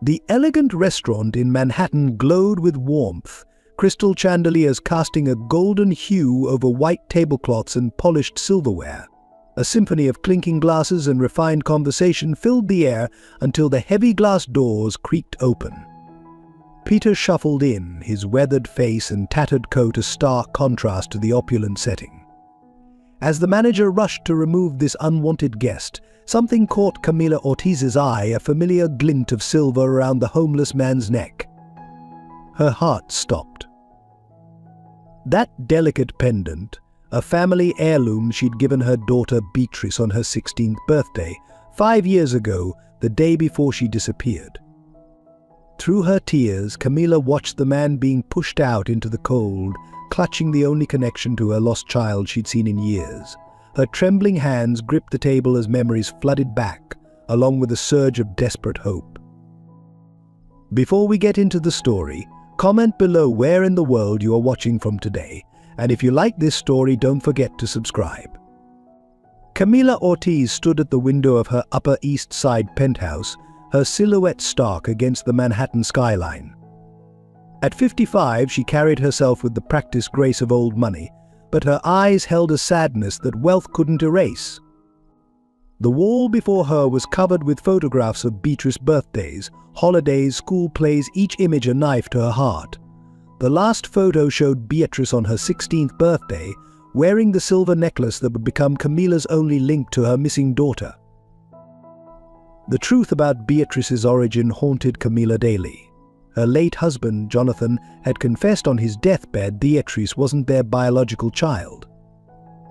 The elegant restaurant in Manhattan glowed with warmth, crystal chandeliers casting a golden hue over white tablecloths and polished silverware. A symphony of clinking glasses and refined conversation filled the air until the heavy glass doors creaked open. Peter shuffled in, his weathered face and tattered coat a stark contrast to the opulent setting. As the manager rushed to remove this unwanted guest, something caught Camila Ortiz's eye, a familiar glint of silver around the homeless man's neck. Her heart stopped. That delicate pendant, a family heirloom she'd given her daughter Beatrice on her 16th birthday, 5 years ago, the day before she disappeared. Through her tears, Camila watched the man being pushed out into the cold, clutching the only connection to her lost child she'd seen in years. Her trembling hands gripped the table as memories flooded back, along with a surge of desperate hope. Before we get into the story, comment below where in the world you are watching from today, and if you like this story, don't forget to subscribe. Camila Ortiz stood at the window of her Upper East Side penthouse, her silhouette stark against the Manhattan skyline. At 55, she carried herself with the practiced grace of old money, but her eyes held a sadness that wealth couldn't erase. The wall before her was covered with photographs of Beatrice's birthdays, holidays, school plays, each image a knife to her heart. The last photo showed Beatrice on her 16th birthday, wearing the silver necklace that would become Camila's only link to her missing daughter. The truth about Beatrice's origin haunted Camila daily. Her late husband, Jonathan, had confessed on his deathbed Beatrice wasn't their biological child.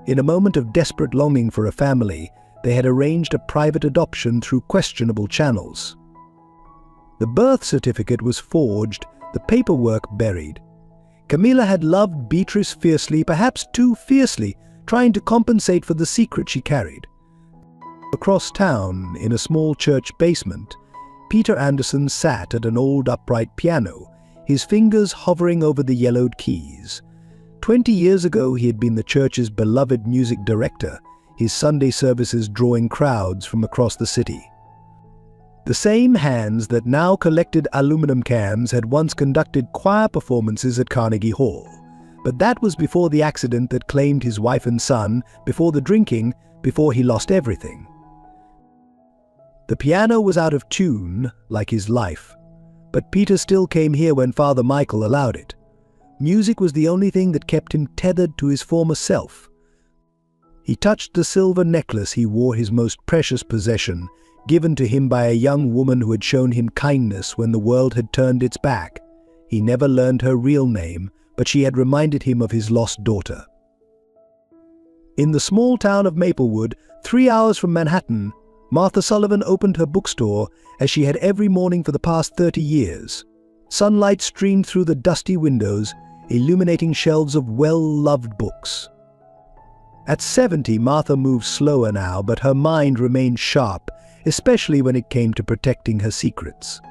In a moment of desperate longing for a family, they had arranged a private adoption through questionable channels. The birth certificate was forged, the paperwork buried. Camila had loved Beatrice fiercely, perhaps too fiercely, trying to compensate for the secret she carried. Across town, in a small church basement, Peter Anderson sat at an old upright piano, his fingers hovering over the yellowed keys. 20 years ago, he had been the church's beloved music director, his Sunday services drawing crowds from across the city. The same hands that now collected aluminum cans had once conducted choir performances at Carnegie Hall. But that was before the accident that claimed his wife and son, before the drinking, before he lost everything. The piano was out of tune, like his life, but Peter still came here when Father Michael allowed it. Music was the only thing that kept him tethered to his former self. He touched the silver necklace he wore, his most precious possession, given to him by a young woman who had shown him kindness when the world had turned its back. He never learned her real name, but she had reminded him of his lost daughter. In the small town of Maplewood, 3 hours from Manhattan, Martha Sullivan opened her bookstore as she had every morning for the past 30 years. Sunlight streamed through the dusty windows, illuminating shelves of well-loved books. At 70, Martha moved slower now, but her mind remained sharp, especially when it came to protecting her secrets.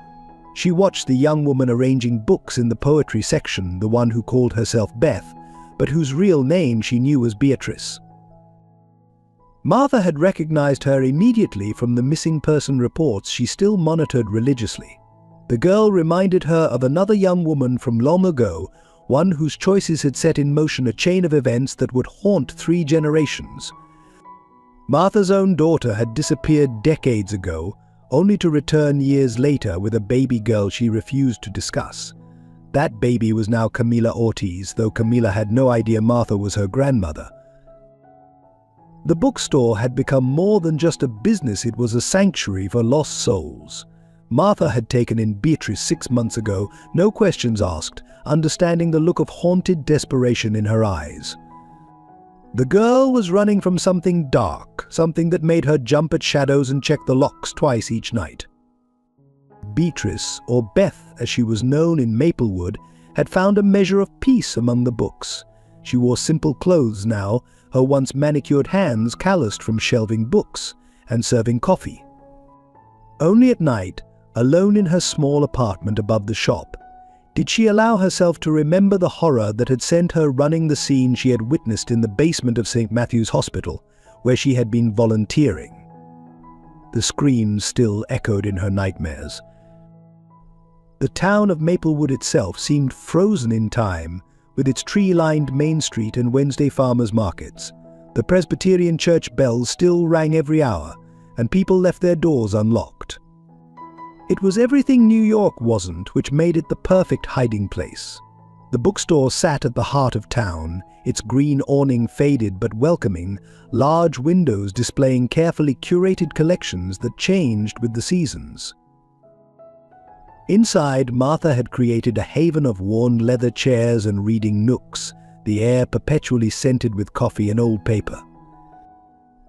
She watched the young woman arranging books in the poetry section, the one who called herself Beth, but whose real name she knew was Beatrice. Martha had recognized her immediately from the missing person reports she still monitored religiously. The girl reminded her of another young woman from long ago, one whose choices had set in motion a chain of events that would haunt 3 generations. Martha's own daughter had disappeared decades ago, only to return years later with a baby girl she refused to discuss. That baby was now Camila Ortiz, though Camila had no idea Martha was her grandmother. The bookstore had become more than just a business, it was a sanctuary for lost souls. Martha had taken in Beatrice 6 months ago, no questions asked, understanding the look of haunted desperation in her eyes. The girl was running from something dark, something that made her jump at shadows and check the locks twice each night. Beatrice, or Beth as she was known in Maplewood, had found a measure of peace among the books. She wore simple clothes now, her once manicured hands calloused from shelving books and serving coffee. Only at night, alone in her small apartment above the shop, did she allow herself to remember the horror that had sent her running the scene she had witnessed in the basement of St. Matthew's Hospital, where she had been volunteering. The screams still echoed in her nightmares. The town of Maplewood itself seemed frozen in time, with its tree-lined Main Street and Wednesday farmers' markets. The Presbyterian church bells still rang every hour, and people left their doors unlocked. It was everything New York wasn't, which made it the perfect hiding place. The bookstore sat at the heart of town, its green awning faded but welcoming, large windows displaying carefully curated collections that changed with the seasons. Inside, Martha had created a haven of worn leather chairs and reading nooks, the air perpetually scented with coffee and old paper.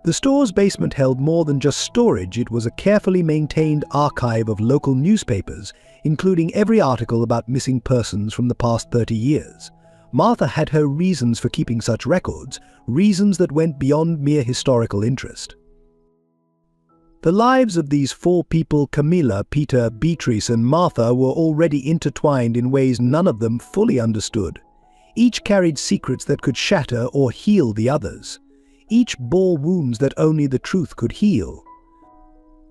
The store's basement held more than just storage. It was a carefully maintained archive of local newspapers, including every article about missing persons from the past 30 years. Martha had her reasons for keeping such records, reasons that went beyond mere historical interest. The lives of these four people, Camilla, Peter, Beatrice, and Martha, were already intertwined in ways none of them fully understood. Each carried secrets that could shatter or heal the others. Each bore wounds that only the truth could heal.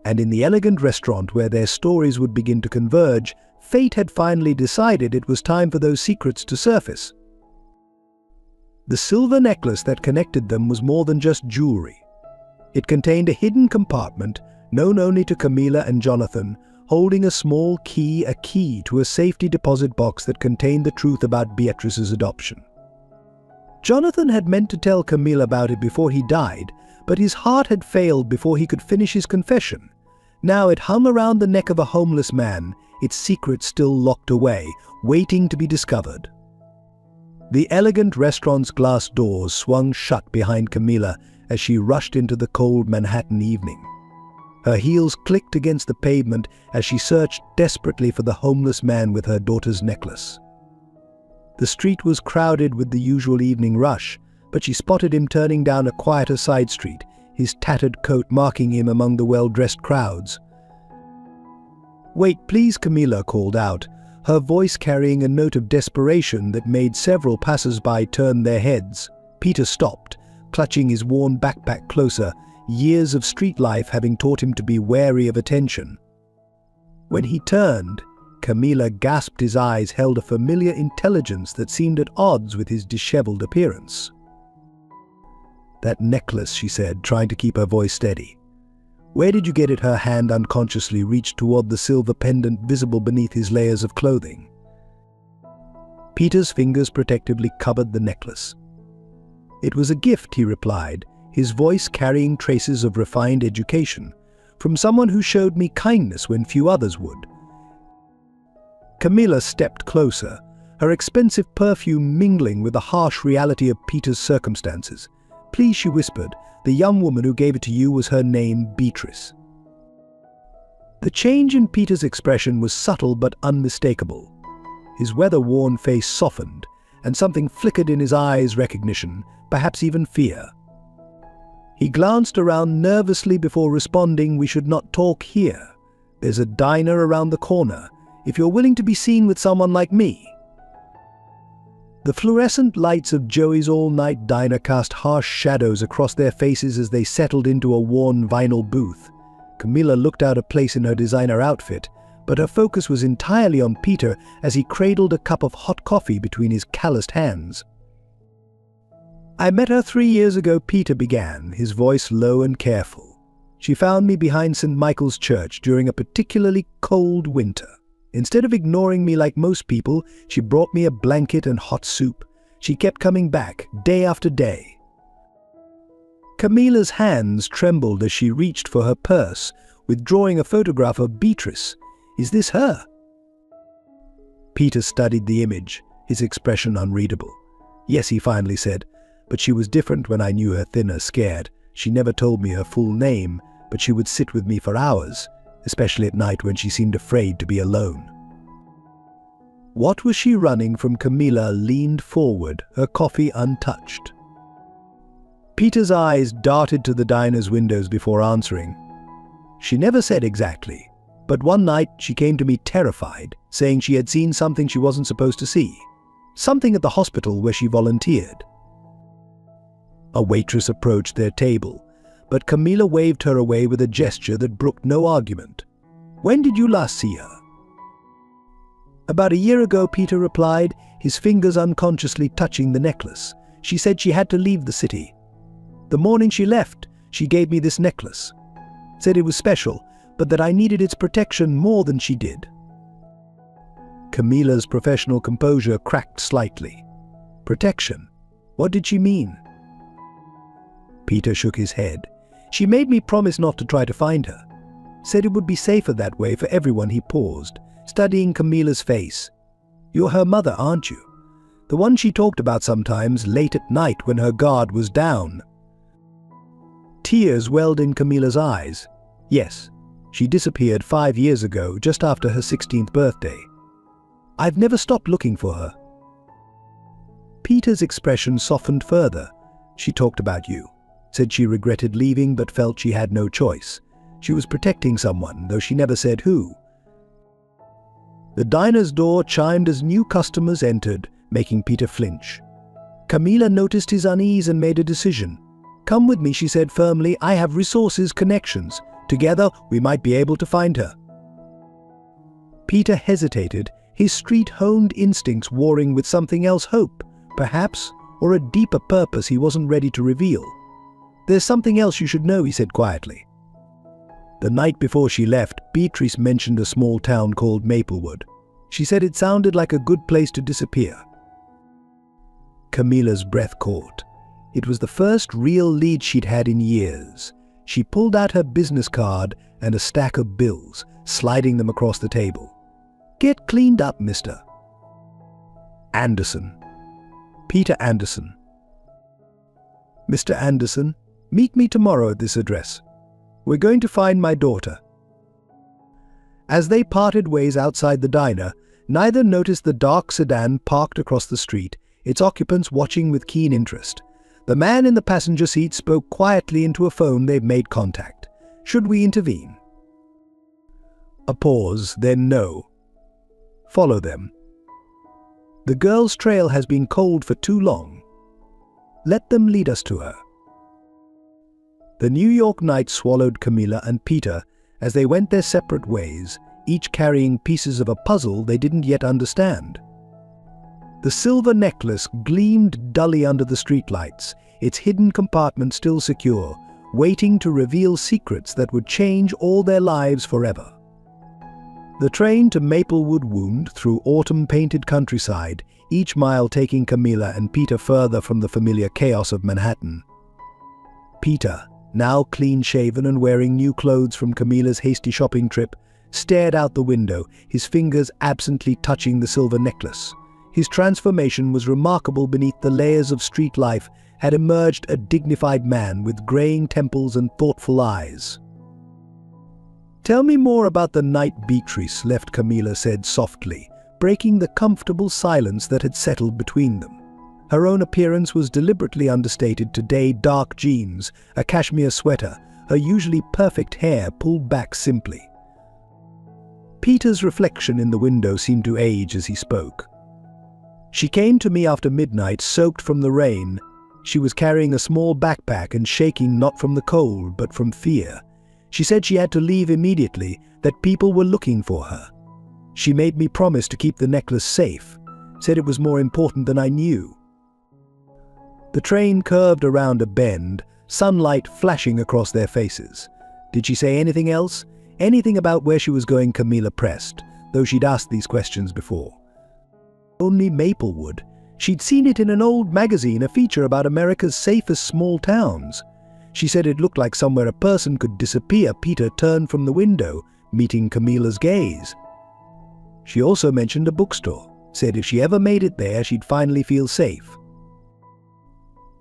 And in the elegant restaurant where their stories would begin to converge, fate had finally decided it was time for those secrets to surface. The silver necklace that connected them was more than just jewelry. It contained a hidden compartment, known only to Camilla and Jonathan, holding a small key, a key to a safety deposit box that contained the truth about Beatrice's adoption. Jonathan had meant to tell Camille about it before he died, but his heart had failed before he could finish his confession. Now it hung around the neck of a homeless man, its secret still locked away, waiting to be discovered. The elegant restaurant's glass doors swung shut behind Camilla as she rushed into the cold Manhattan evening. Her heels clicked against the pavement as she searched desperately for the homeless man with her daughter's necklace. The street was crowded with the usual evening rush, but she spotted him turning down a quieter side street, his tattered coat marking him among the well-dressed crowds. "Wait, please," Camilla called out, her voice carrying a note of desperation that made several passers-by turn their heads. Peter stopped, clutching his worn backpack closer, years of street life having taught him to be wary of attention. When he turned, Camilla gasped. His eyes held a familiar intelligence that seemed at odds with his disheveled appearance. "That necklace," she said, trying to keep her voice steady. "Where did you get it?" Her hand unconsciously reached toward the silver pendant visible beneath his layers of clothing. Peter's fingers protectively covered the necklace. "It was a gift," he replied, his voice carrying traces of refined education, "from someone who showed me kindness when few others would." Camilla stepped closer, her expensive perfume mingling with the harsh reality of Peter's circumstances. "Please," she whispered, "the young woman who gave it to you, was her name Beatrice?" The change in Peter's expression was subtle but unmistakable. His weather-worn face softened, and something flickered in his eyes: recognition, perhaps even fear. He glanced around nervously before responding, "We should not talk here. There's a diner around the corner, if you're willing to be seen with someone like me." The fluorescent lights of Joey's all-night diner cast harsh shadows across their faces as they settled into a worn vinyl booth. Camilla looked out of place in her designer outfit, but her focus was entirely on Peter as he cradled a cup of hot coffee between his calloused hands. "I met her 3 years ago," Peter began, his voice low and careful. "She found me behind St. Michael's Church during a particularly cold winter. Instead of ignoring me like most people, she brought me a blanket and hot soup. She kept coming back, day after day." Camilla's hands trembled as she reached for her purse, withdrawing a photograph of Beatrice. "Is this her?" Peter studied the image, his expression unreadable. "Yes," he finally said, "but she was different when I knew her, thinner, scared. She never told me her full name, but she would sit with me for hours, especially at night when she seemed afraid to be alone." What was she running from? Camilla leaned forward, her coffee untouched. Peter's eyes darted to the diner's windows before answering. "She never said exactly, but one night she came to me terrified, saying she had seen something she wasn't supposed to see. Something at the hospital where she volunteered." A waitress approached their table, but Camilla waved her away with a gesture that brooked no argument. "When did you last see her?" About a year ago, Peter replied, his fingers unconsciously touching the necklace. She said she had to leave the city. The morning she left, she gave me this necklace. Said it was special, but that I needed its protection more than she did. Camilla's professional composure cracked slightly. Protection? What did she mean? Peter shook his head. She made me promise not to try to find her. Said it would be safer that way for everyone. He paused, studying Camilla's face. You're her mother, aren't you? The one she talked about sometimes late at night when her guard was down. Tears welled in Camilla's eyes. Yes, she disappeared 5 years ago, just after her 16th birthday. I've never stopped looking for her. Peter's expression softened further. She talked about you. Said she regretted leaving but felt she had no choice. She was protecting someone, though she never said who. The diner's door chimed as new customers entered, making Peter flinch. Camilla noticed his unease and made a decision. Come with me, she said firmly. I have resources, connections. Together, we might be able to find her. Peter hesitated, his street-honed instincts warring with something else, hope, perhaps, or a deeper purpose he wasn't ready to reveal. There's something else you should know, he said quietly. The night before she left, Beatrice mentioned a small town called Maplewood. She said it sounded like a good place to disappear. Camilla's breath caught. It was the first real lead she'd had in years. She pulled out her business card and a stack of bills, sliding them across the table. Get cleaned up, Mr. Anderson. Peter Anderson. Mr. Anderson, meet me tomorrow at this address. We're going to find my daughter. As they parted ways outside the diner, neither noticed the dark sedan parked across the street, its occupants watching with keen interest. The man in the passenger seat spoke quietly into a phone. They've made contact. Should we intervene? A pause, then no. Follow them. The girl's trail has been cold for too long. Let them lead us to her. The New York night swallowed Camilla and Peter as they went their separate ways, each carrying pieces of a puzzle they didn't yet understand. The silver necklace gleamed dully under the streetlights, its hidden compartment still secure, waiting to reveal secrets that would change all their lives forever. The train to Maplewood wound through autumn-painted countryside, each mile taking Camilla and Peter further from the familiar chaos of Manhattan. Peter, now clean-shaven and wearing new clothes from Camilla's hasty shopping trip, stared out the window, his fingers absently touching the silver necklace. His transformation was remarkable. Beneath the layers of street life had emerged a dignified man with graying temples and thoughtful eyes. Tell me more about the night Beatrice left, Camilla said softly, breaking the comfortable silence that had settled between them. Her own appearance was deliberately understated today: dark jeans, a cashmere sweater, her usually perfect hair pulled back simply. Peter's reflection in the window seemed to age as he spoke. She came to me after midnight, soaked from the rain. She was carrying a small backpack and shaking not from the cold but from fear. She said she had to leave immediately, that people were looking for her. She made me promise to keep the necklace safe, said it was more important than I knew. The train curved around a bend, sunlight flashing across their faces. Did she say anything else? Anything about where she was going? Camilla pressed, though she'd asked these questions before. Only Maplewood. She'd seen it in an old magazine, a feature about America's safest small towns. She said it looked like somewhere a person could disappear. Peter turned from the window, meeting Camilla's gaze. She also mentioned a bookstore, said if she ever made it there, she'd finally feel safe.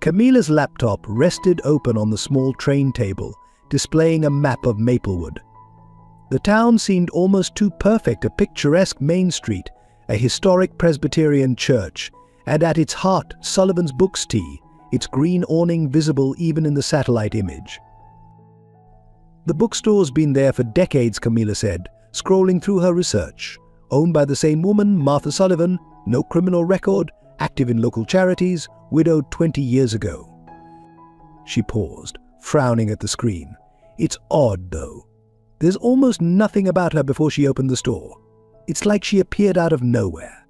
Camilla's laptop rested open on the small train table, displaying a map of Maplewood. The town seemed almost too perfect: a picturesque main street, a historic Presbyterian church, and at its heart, Sullivan's Books Tea, its green awning visible even in the satellite image. The bookstore's been there for decades, Camilla said, scrolling through her research. Owned by the same woman, Martha Sullivan, no criminal record, active in local charities, widowed 20 years ago. She paused, frowning at the screen. It's odd, though. There's almost nothing about her before she opened the store. It's like she appeared out of nowhere.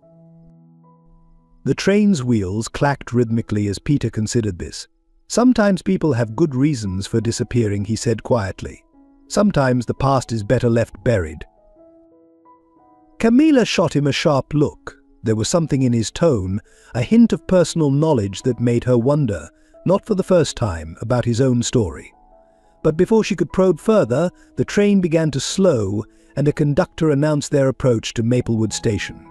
The train's wheels clacked rhythmically as Peter considered this. Sometimes people have good reasons for disappearing, he said quietly. Sometimes the past is better left buried. Camilla shot him a sharp look. There was something in his tone, a hint of personal knowledge that made her wonder, not for the first time, about his own story. But before she could probe further, the train began to slow, and a conductor announced their approach to Maplewood Station.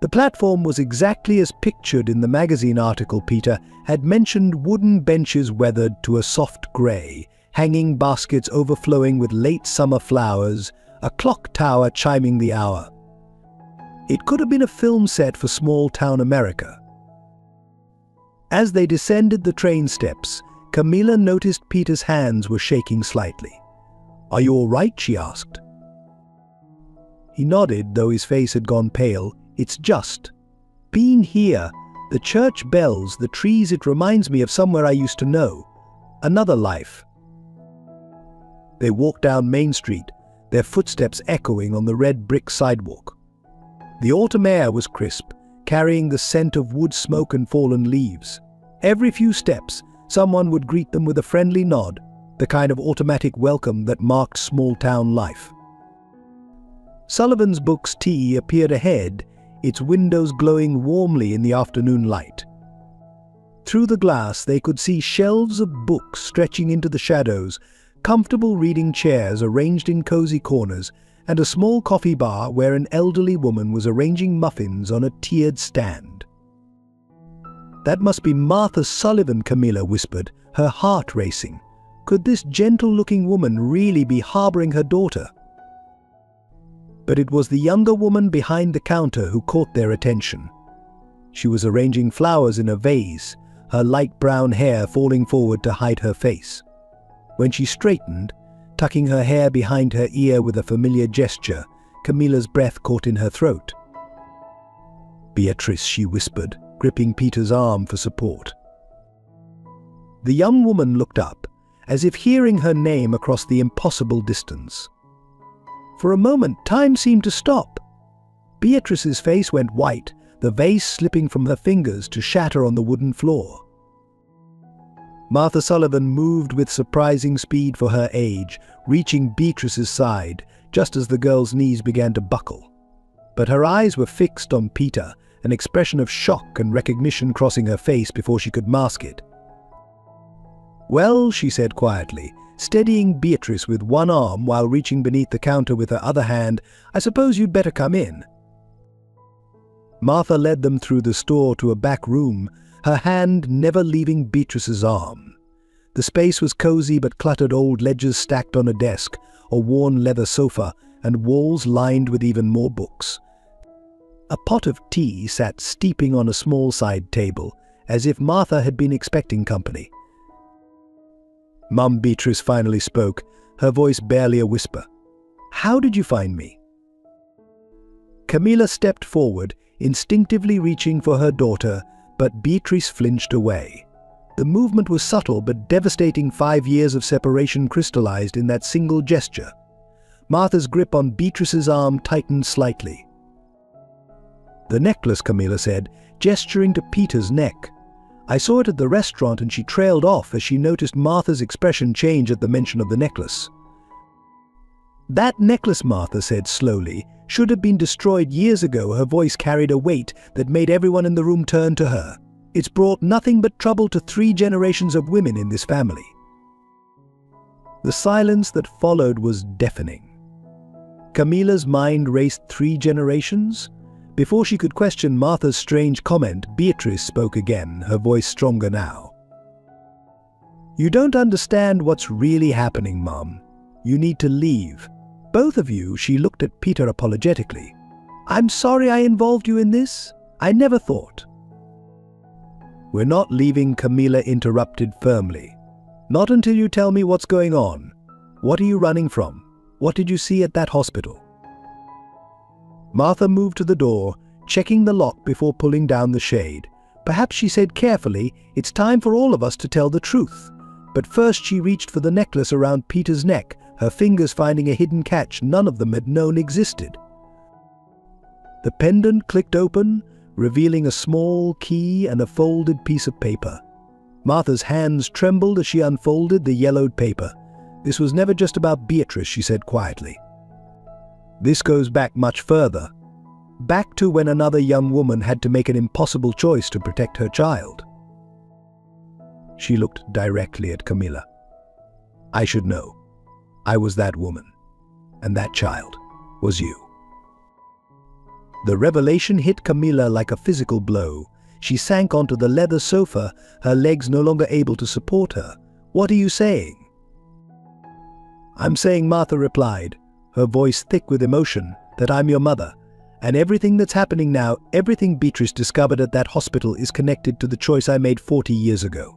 The platform was exactly as pictured in the magazine article. Peter had mentioned: wooden benches weathered to a soft grey, hanging baskets overflowing with late summer flowers, a clock tower chiming the hour. It could have been a film set for small-town America. As they descended the train steps, Camilla noticed Peter's hands were shaking slightly. "Are you all right?" she asked. He nodded, though his face had gone pale. "It's just being here, the church bells, the trees, it reminds me of somewhere I used to know. Another life." They walked down Main Street, their footsteps echoing on the red brick sidewalk. The autumn air was crisp, carrying the scent of wood smoke and fallen leaves. Every few steps, someone would greet them with a friendly nod, the kind of automatic welcome that marked small-town life. Sullivan's Books Tea appeared ahead, its windows glowing warmly in the afternoon light. Through the glass they could see shelves of books stretching into the shadows, comfortable reading chairs arranged in cozy corners, and a small coffee bar where an elderly woman was arranging muffins on a tiered stand. "That must be Martha Sullivan," Camilla whispered, her heart racing. Could this gentle-looking woman really be harboring her daughter? But it was the younger woman behind the counter who caught their attention. She was arranging flowers in a vase, her light brown hair falling forward to hide her face. When she straightened, tucking her hair behind her ear with a familiar gesture, Camilla's breath caught in her throat. "Beatrice," she whispered, gripping Peter's arm for support. The young woman looked up, as if hearing her name across the impossible distance. For a moment, time seemed to stop. Beatrice's face went white, the vase slipping from her fingers to shatter on the wooden floor. Martha Sullivan moved with surprising speed for her age, reaching Beatrice's side, just as the girl's knees began to buckle. But her eyes were fixed on Peter, an expression of shock and recognition crossing her face before she could mask it. "Well," she said quietly, steadying Beatrice with one arm while reaching beneath the counter with her other hand, "I suppose you'd better come in." Martha led them through the store to a back room, her hand never leaving Beatrice's arm. The space was cozy but cluttered: old ledgers stacked on a desk, a worn leather sofa, and walls lined with even more books. A pot of tea sat steeping on a small side table, as if Martha had been expecting company. "Mum," Beatrice finally spoke, her voice barely a whisper. "How did you find me?" Camilla stepped forward, instinctively reaching for her daughter, but Beatrice flinched away. The movement was subtle but devastating. 5 years of separation crystallized in that single gesture. Martha's grip on Beatrice's arm tightened slightly. "The necklace," Camilla said, gesturing to Peter's neck. "I saw it at the restaurant," and she trailed off as she noticed Martha's expression change at the mention of the necklace. "That necklace," Martha said slowly, "should have been destroyed years ago." Her voice carried a weight that made everyone in the room turn to her. "It's brought nothing but trouble to 3 generations of women in this family." The silence that followed was deafening. Camilla's mind raced. 3 generations? Before she could question Martha's strange comment, Beatrice spoke again, her voice stronger now. "You don't understand what's really happening, Mom. You need to leave. Both of you." She looked at Peter apologetically. "I'm sorry I involved you in this. I never thought." "We're not leaving," Camilla interrupted firmly. "Not until you tell me what's going on. What are you running from? What did you see at that hospital?" Martha moved to the door, checking the lock before pulling down the shade. "Perhaps," she said carefully, "it's time for all of us to tell the truth." But first she reached for the necklace around Peter's neck, her fingers finding a hidden catch none of them had known existed. The pendant clicked open, revealing a small key and a folded piece of paper. Martha's hands trembled as she unfolded the yellowed paper. "This was never just about Beatrice," she said quietly. "This goes back much further. Back to when another young woman had to make an impossible choice to protect her child." She looked directly at Camilla. "I should know. I was that woman. And that child was you." The revelation hit Camilla like a physical blow. She sank onto the leather sofa, her legs no longer able to support her. "What are you saying?" "I'm saying," Martha replied, her voice thick with emotion, "that I'm your mother. And everything that's happening now, everything Beatrice discovered at that hospital is connected to the choice I made 40 years ago."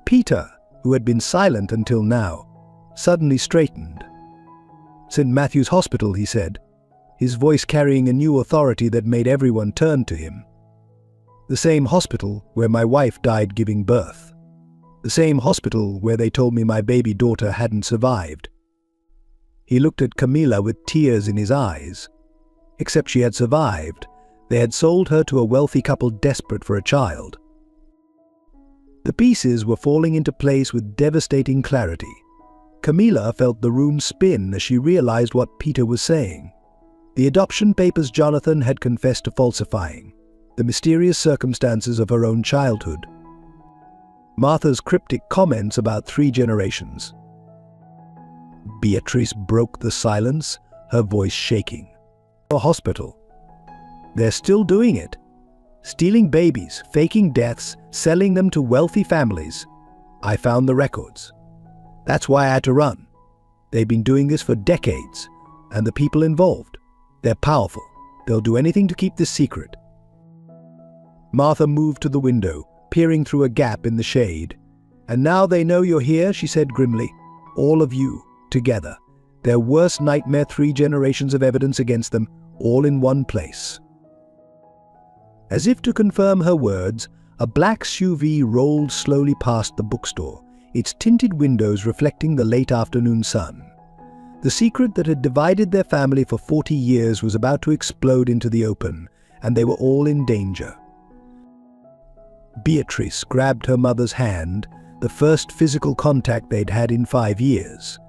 Peter, who had been silent until now, suddenly straightened. "St. Matthew's Hospital," he said, his voice carrying a new authority that made everyone turn to him. "The same hospital where my wife died giving birth. The same hospital where they told me my baby daughter hadn't survived." He looked at Camilla with tears in his eyes. Except she had survived, they had sold her to a wealthy couple desperate for a child. The pieces were falling into place with devastating clarity. Camilla felt the room spin as she realized what Peter was saying. The adoption papers Jonathan had confessed to falsifying, the mysterious circumstances of her own childhood. Martha's cryptic comments about 3 generations. Beatrice broke the silence, her voice shaking. "A hospital. They're still doing it. Stealing babies, faking deaths, selling them to wealthy families. I found the records. That's why I had to run. They've been doing this for decades, and the people involved, they're powerful. They'll do anything to keep this secret." Martha moved to the window, peering through a gap in the shade. "And now they know you're here," she said grimly. "All of you, together. Their worst nightmare, 3 generations of evidence against them, all in one place." As if to confirm her words, a black SUV rolled slowly past the bookstore, its tinted windows reflecting the late afternoon sun. The secret that had divided their family for 40 years was about to explode into the open, and they were all in danger. Beatrice grabbed her mother's hand, the first physical contact they'd had in 5 years.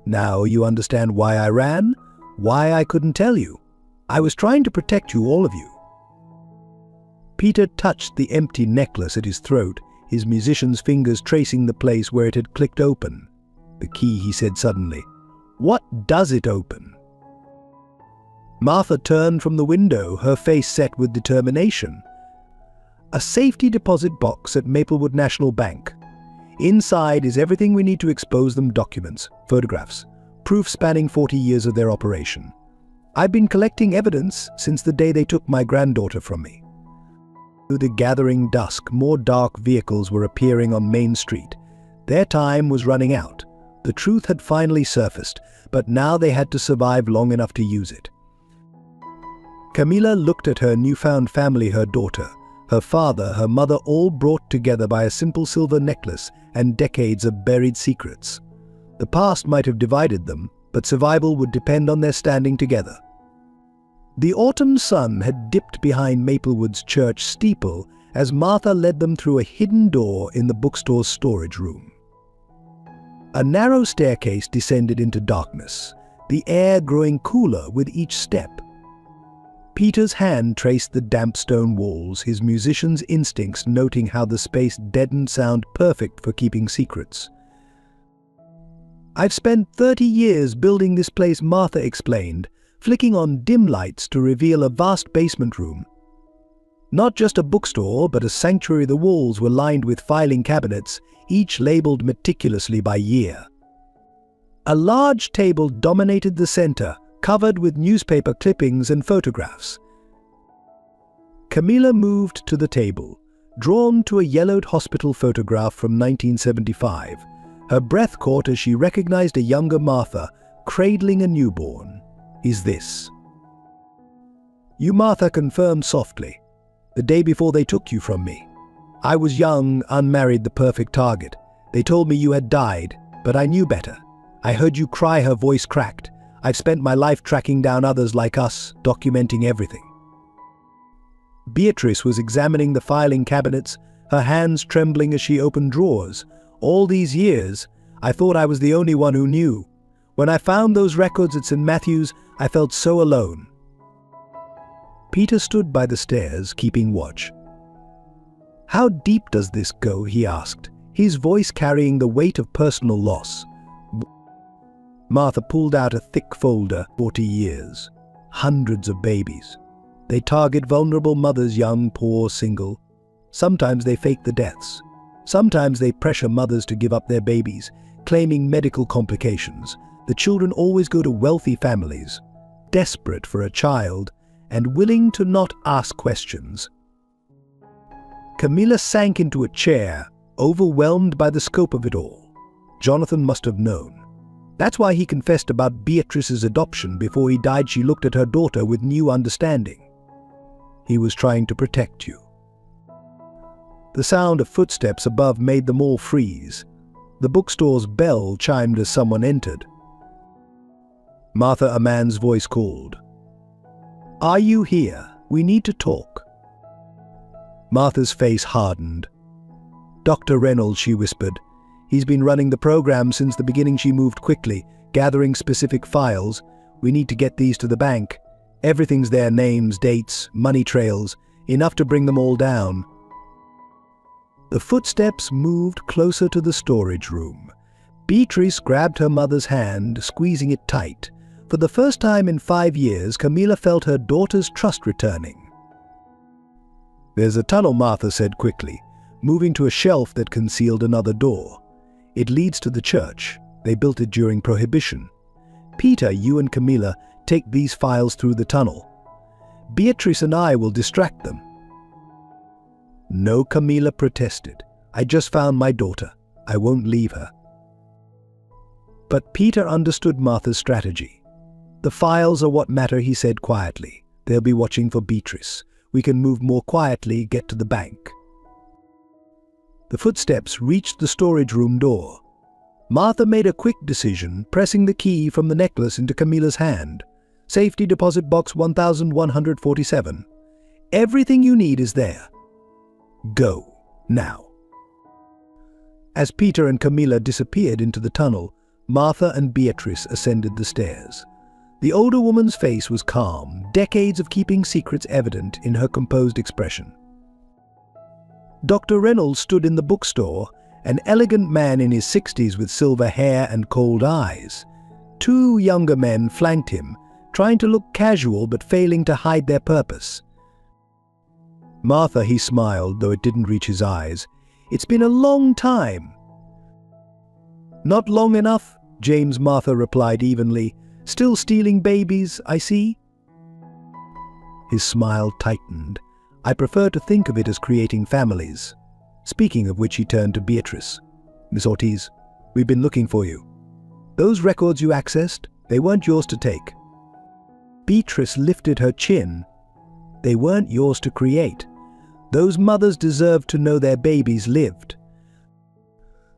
"Now you understand why I ran? Why I couldn't tell you? I was trying to protect you, all of you." Peter touched the empty necklace at his throat, his musician's fingers tracing the place where it had clicked open. "The key," he said suddenly. "What does it open?" Martha turned from the window, her face set with determination. "A safety deposit box at Maplewood National Bank. Inside is everything we need to expose them: documents, photographs, proof spanning 40 years of their operation. I've been collecting evidence since the day they took my granddaughter from me." Through the gathering dusk, more dark vehicles were appearing on Main Street. Their time was running out. The truth had finally surfaced, but now they had to survive long enough to use it. Camilla looked at her newfound family, her daughter, her father, her mother, all brought together by a simple silver necklace and decades of buried secrets. The past might have divided them, but survival would depend on their standing together. The autumn sun had dipped behind Maplewood's church steeple as Martha led them through a hidden door in the bookstore's storage room. A narrow staircase descended into darkness, the air growing cooler with each step. Peter's hand traced the damp stone walls, his musician's instincts noting how the space deadened sound perfect for keeping secrets. "I've spent 30 years building this place," Martha explained, flicking on dim lights to reveal a vast basement room. Not just a bookstore, but a sanctuary. The walls were lined with filing cabinets, each labeled meticulously by year. A large table dominated the center, covered with newspaper clippings and photographs. Camilla moved to the table, drawn to a yellowed hospital photograph from 1975. Her breath caught as she recognized a younger Martha, cradling a newborn. "Is this?" "You," Martha confirmed softly. "The day before they took you from me. I was young, unmarried, the perfect target. They told me you had died, but I knew better. I heard you cry," her voice cracked. I've spent my life tracking down others like us, documenting everything." Beatrice was examining the filing cabinets, her hands trembling as she opened drawers. "All these years, I thought I was the only one who knew. When I found those records at St. Matthew's, I felt so alone." Peter stood by the stairs, keeping watch. "How deep does this go?" he asked, his voice carrying the weight of personal loss. Martha pulled out a thick folder. 40 years. Hundreds of babies. They target vulnerable mothers, young, poor, single. Sometimes they fake the deaths. Sometimes they pressure mothers to give up their babies, claiming medical complications. The children always go to wealthy families, desperate for a child and willing to not ask questions. Camilla sank into a chair, overwhelmed by the scope of it all. Jonathan must have known. That's why he confessed about Beatrice's adoption. Before he died, she looked at her daughter with new understanding. He was trying to protect you. The sound of footsteps above made them all freeze. The bookstore's bell chimed as someone entered. "Martha," a man's voice called. "Are you here? We need to talk." Martha's face hardened. "Dr. Reynolds," she whispered. "He's been running the program since the beginning." She moved quickly, gathering specific files. "We need to get these to the bank. Everything's there, names, dates, money trails, enough to bring them all down." The footsteps moved closer to the storage room. Beatrice grabbed her mother's hand, squeezing it tight. For the first time in 5 years, Camilla felt her daughter's trust returning. "There's a tunnel," Martha said quickly, moving to a shelf that concealed another door. "It leads to the church. They built it during Prohibition. Peter, you and Camilla take these files through the tunnel. Beatrice and I will distract them." "No," Camilla protested. "I just found my daughter. I won't leave her." But Peter understood Martha's strategy. "The files are what matter," he said quietly. "They'll be watching for Beatrice. We can move more quietly, get to the bank." The footsteps reached the storage room door. Martha made a quick decision, pressing the key from the necklace into Camilla's hand. "Safety deposit box 1147. Everything you need is there. Go, now." As Peter and Camilla disappeared into the tunnel, Martha and Beatrice ascended the stairs. The older woman's face was calm, decades of keeping secrets evident in her composed expression. Dr. Reynolds stood in the bookstore, an elegant man in his 60s with silver hair and cold eyes. 2 younger men flanked him, trying to look casual but failing to hide their purpose. "Martha," he smiled, though it didn't reach his eyes. "It's been a long time." "Not long enough," James, Martha replied evenly. "Still stealing babies, I see." His smile tightened. "I prefer to think of it as creating families." Speaking of which, he turned to Beatrice. "Miss Ortiz, we've been looking for you. Those records you accessed, they weren't yours to take." Beatrice lifted her chin. "They weren't yours to create. Those mothers deserved to know their babies lived."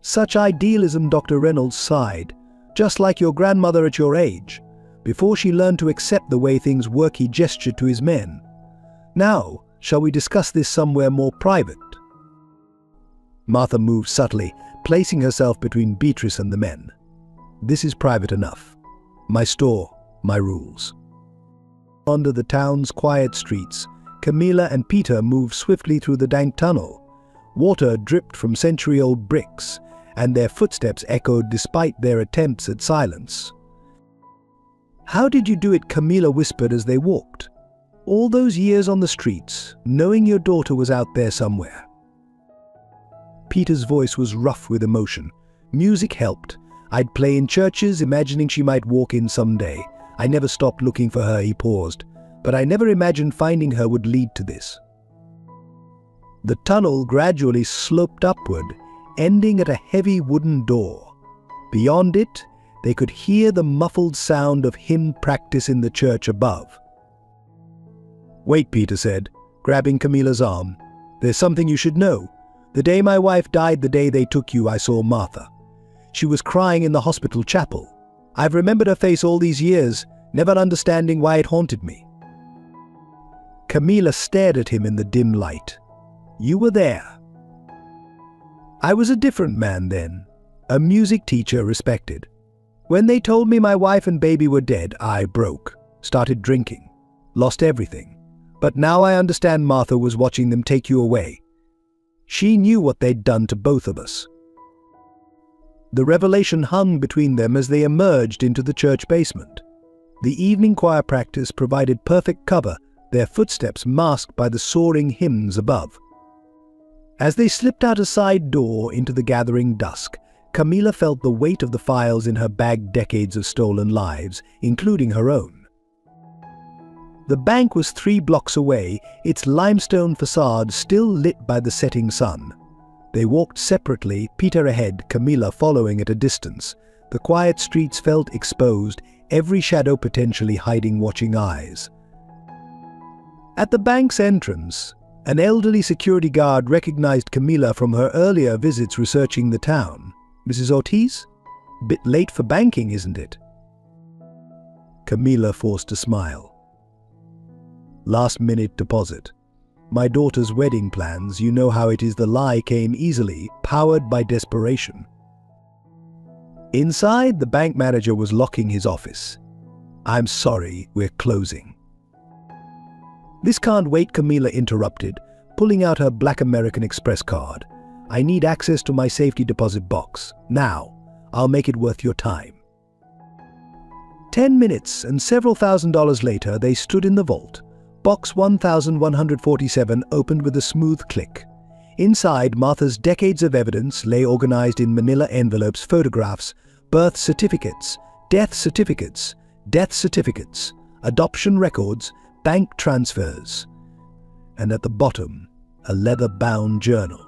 "Such idealism," Dr. Reynolds sighed. "Just like your grandmother at your age. Before she learned to accept the way things work," he gestured to his men. "Now, shall we discuss this somewhere more private?" Martha moved subtly, placing herself between Beatrice and the men. "This is private enough. My store, my rules." Under the town's quiet streets, Camilla and Peter moved swiftly through the dank tunnel. Water dripped from century-old bricks, and their footsteps echoed despite their attempts at silence. "How did you do it?" Camilla whispered as they walked. "All those years on the streets, knowing your daughter was out there somewhere." Peter's voice was rough with emotion. "Music helped. I'd play in churches, imagining she might walk in someday. I never stopped looking for her." He paused. "But I never imagined finding her would lead to this." The tunnel gradually sloped upward, ending at a heavy wooden door. Beyond it, they could hear the muffled sound of hymn practice in the church above. "Wait," Peter said, grabbing Camilla's arm. "There's something you should know. The day my wife died, the day they took you, I saw Martha. She was crying in the hospital chapel. I've remembered her face all these years, never understanding why it haunted me. Camila stared at him in the dim light. You were there. I was a different man then, a music teacher respected. When they told me my wife and baby were dead, I broke, started drinking, lost everything. But now I understand Martha was watching them take you away. She knew what they'd done to both of us. The revelation hung between them as they emerged into the church basement. The evening choir practice provided perfect cover, their footsteps masked by the soaring hymns above. As they slipped out a side door into the gathering dusk, Camila felt the weight of the files in her bagged decades of stolen lives, including her own. The bank was 3 blocks away, its limestone facade still lit by the setting sun. They walked separately, Peter ahead, Camila following at a distance. The quiet streets felt exposed, every shadow potentially hiding watching eyes. At the bank's entrance, an elderly security guard recognized Camila from her earlier visits researching the town. Mrs. Ortiz? Bit late for banking, isn't it? Camila forced a smile. Last-minute deposit. My daughter's wedding plans, you know how it is, the lie came easily, powered by desperation. Inside, the bank manager was locking his office. I'm sorry, we're closing. This can't wait, Camila interrupted, pulling out her Black American Express card. I need access to my safety deposit box. Now, I'll make it worth your time. 10 minutes and several $1,000s later, they stood in the vault. Box 1147 opened with a smooth click. Inside, Martha's decades of evidence lay organized in manila envelopes, photographs, birth certificates, death certificates, adoption records, bank transfers, and at the bottom, a leather-bound journal.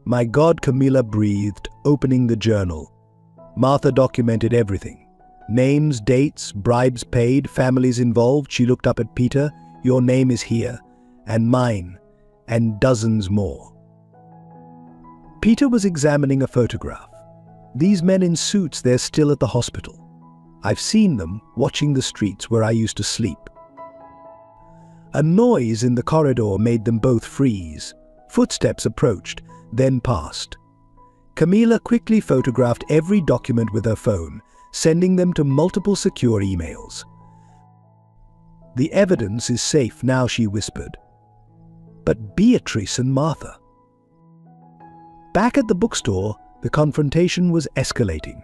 My God, Camila breathed, opening the journal. Martha documented everything. Names, dates, bribes paid, families involved. She looked up at Peter. Your name is here, and mine, and dozens more. Peter was examining a photograph. These men in suits, they're still at the hospital. I've seen them watching the streets where I used to sleep. A noise in the corridor made them both freeze. Footsteps approached, then passed. Camila quickly photographed every document with her phone, sending them to multiple secure emails. The evidence is safe now, she whispered. But Beatrice and Martha? Back at the bookstore, the confrontation was escalating.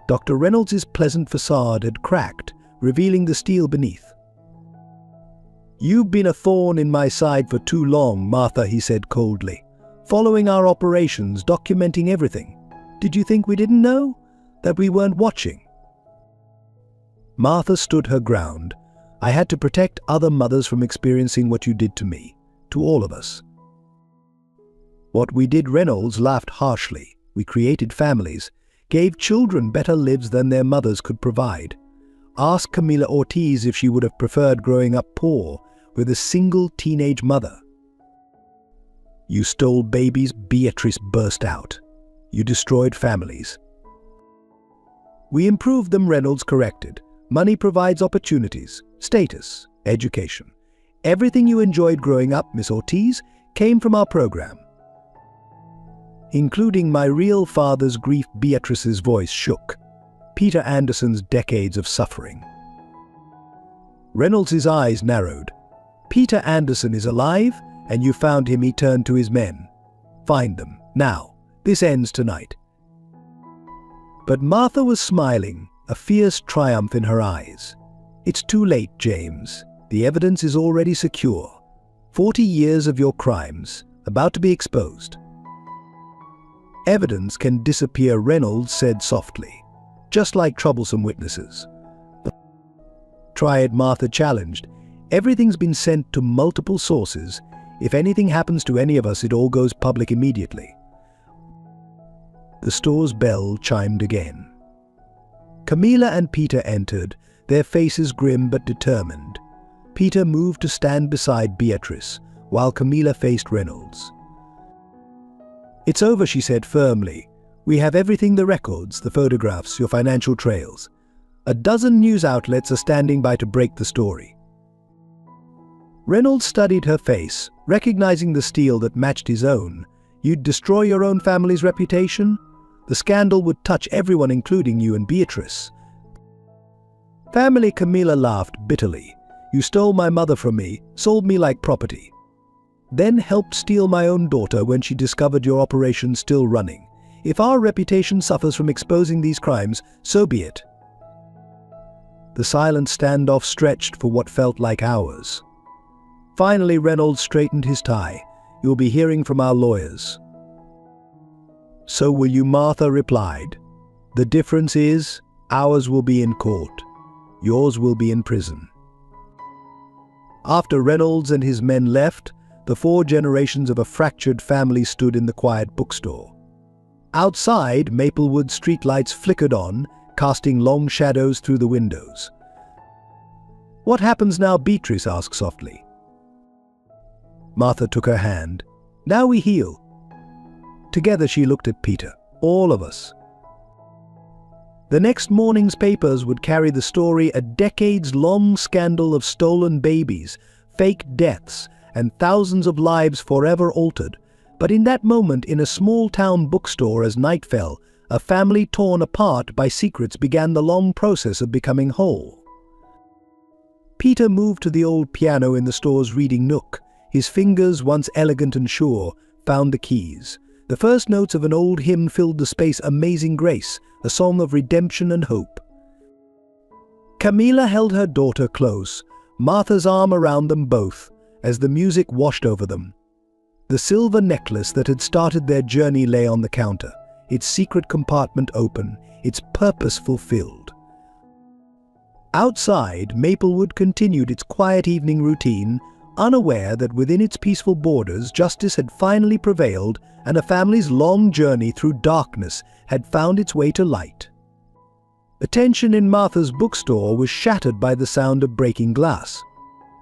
Dr. Reynolds's pleasant facade had cracked, revealing the steel beneath. You've been a thorn in my side for too long, Martha, he said coldly. Following our operations, documenting everything. Did you think we didn't know? That we weren't watching? Martha stood her ground. I had to protect other mothers from experiencing what you did to me, to all of us. What we did, Reynolds laughed harshly. We created families, gave children better lives than their mothers could provide. Ask Camila Ortiz if she would have preferred growing up poor with a single teenage mother. You stole babies, Beatrice burst out. You destroyed families. We improved them, Reynolds corrected. Money provides opportunities, status, education. Everything you enjoyed growing up, Miss Ortiz, came from our program. Including my real father's grief. Beatrice's voice shook. Peter Anderson's decades of suffering. Reynolds' eyes narrowed. Peter Anderson is alive, and you found him. He turned to his men. Find them, now. This ends tonight. But Martha was smiling, a fierce triumph in her eyes. It's too late, James. The evidence is already secure. 40 years of your crimes, about to be exposed. Evidence can disappear, Reynolds said softly, just like troublesome witnesses. Try it, Martha challenged. Everything's been sent to multiple sources. If anything happens to any of us, it all goes public immediately. The store's bell chimed again. Camila and Peter entered, their faces grim but determined. Peter moved to stand beside Beatrice, while Camila faced Reynolds. It's over, she said firmly. We have everything: the records, the photographs, your financial trails. A dozen news outlets are standing by to break the story. Reynolds studied her face, recognizing the steel that matched his own. You'd destroy your own family's reputation? The scandal would touch everyone, including you and Beatrice. Family. Camila laughed bitterly. You stole my mother from me, sold me like property. Then helped steal my own daughter when she discovered your operation still running. If our reputation suffers from exposing these crimes, so be it. The silent standoff stretched for what felt like hours. Finally, Reynolds straightened his tie. You'll be hearing from our lawyers. So will you, Martha replied. The difference is, ours will be in court. Yours will be in prison. After Reynolds and his men left, the 4 generations of a fractured family stood in the quiet bookstore. Outside, Maplewood streetlights flickered on, casting long shadows through the windows. What happens now? Beatrice asked softly. Martha took her hand. Now we heal. Together she looked at Peter. All of us. The next morning's papers would carry the story: a decades-long scandal of stolen babies, fake deaths, and thousands of lives forever altered. But in that moment, in a small-town bookstore, as night fell, a family torn apart by secrets began the long process of becoming whole. Peter moved to the old piano in the store's reading nook. His fingers, once elegant and sure, found the keys. The first notes of an old hymn filled the space: Amazing Grace, a song of redemption and hope. Camila held her daughter close, Martha's arm around them both, as the music washed over them. The silver necklace that had started their journey lay on the counter, its secret compartment open, its purpose fulfilled. Outside, Maplewood continued its quiet evening routine, unaware that within its peaceful borders justice had finally prevailed and a family's long journey through darkness had found its way to light. Attention in Martha's bookstore was shattered by the sound of breaking glass.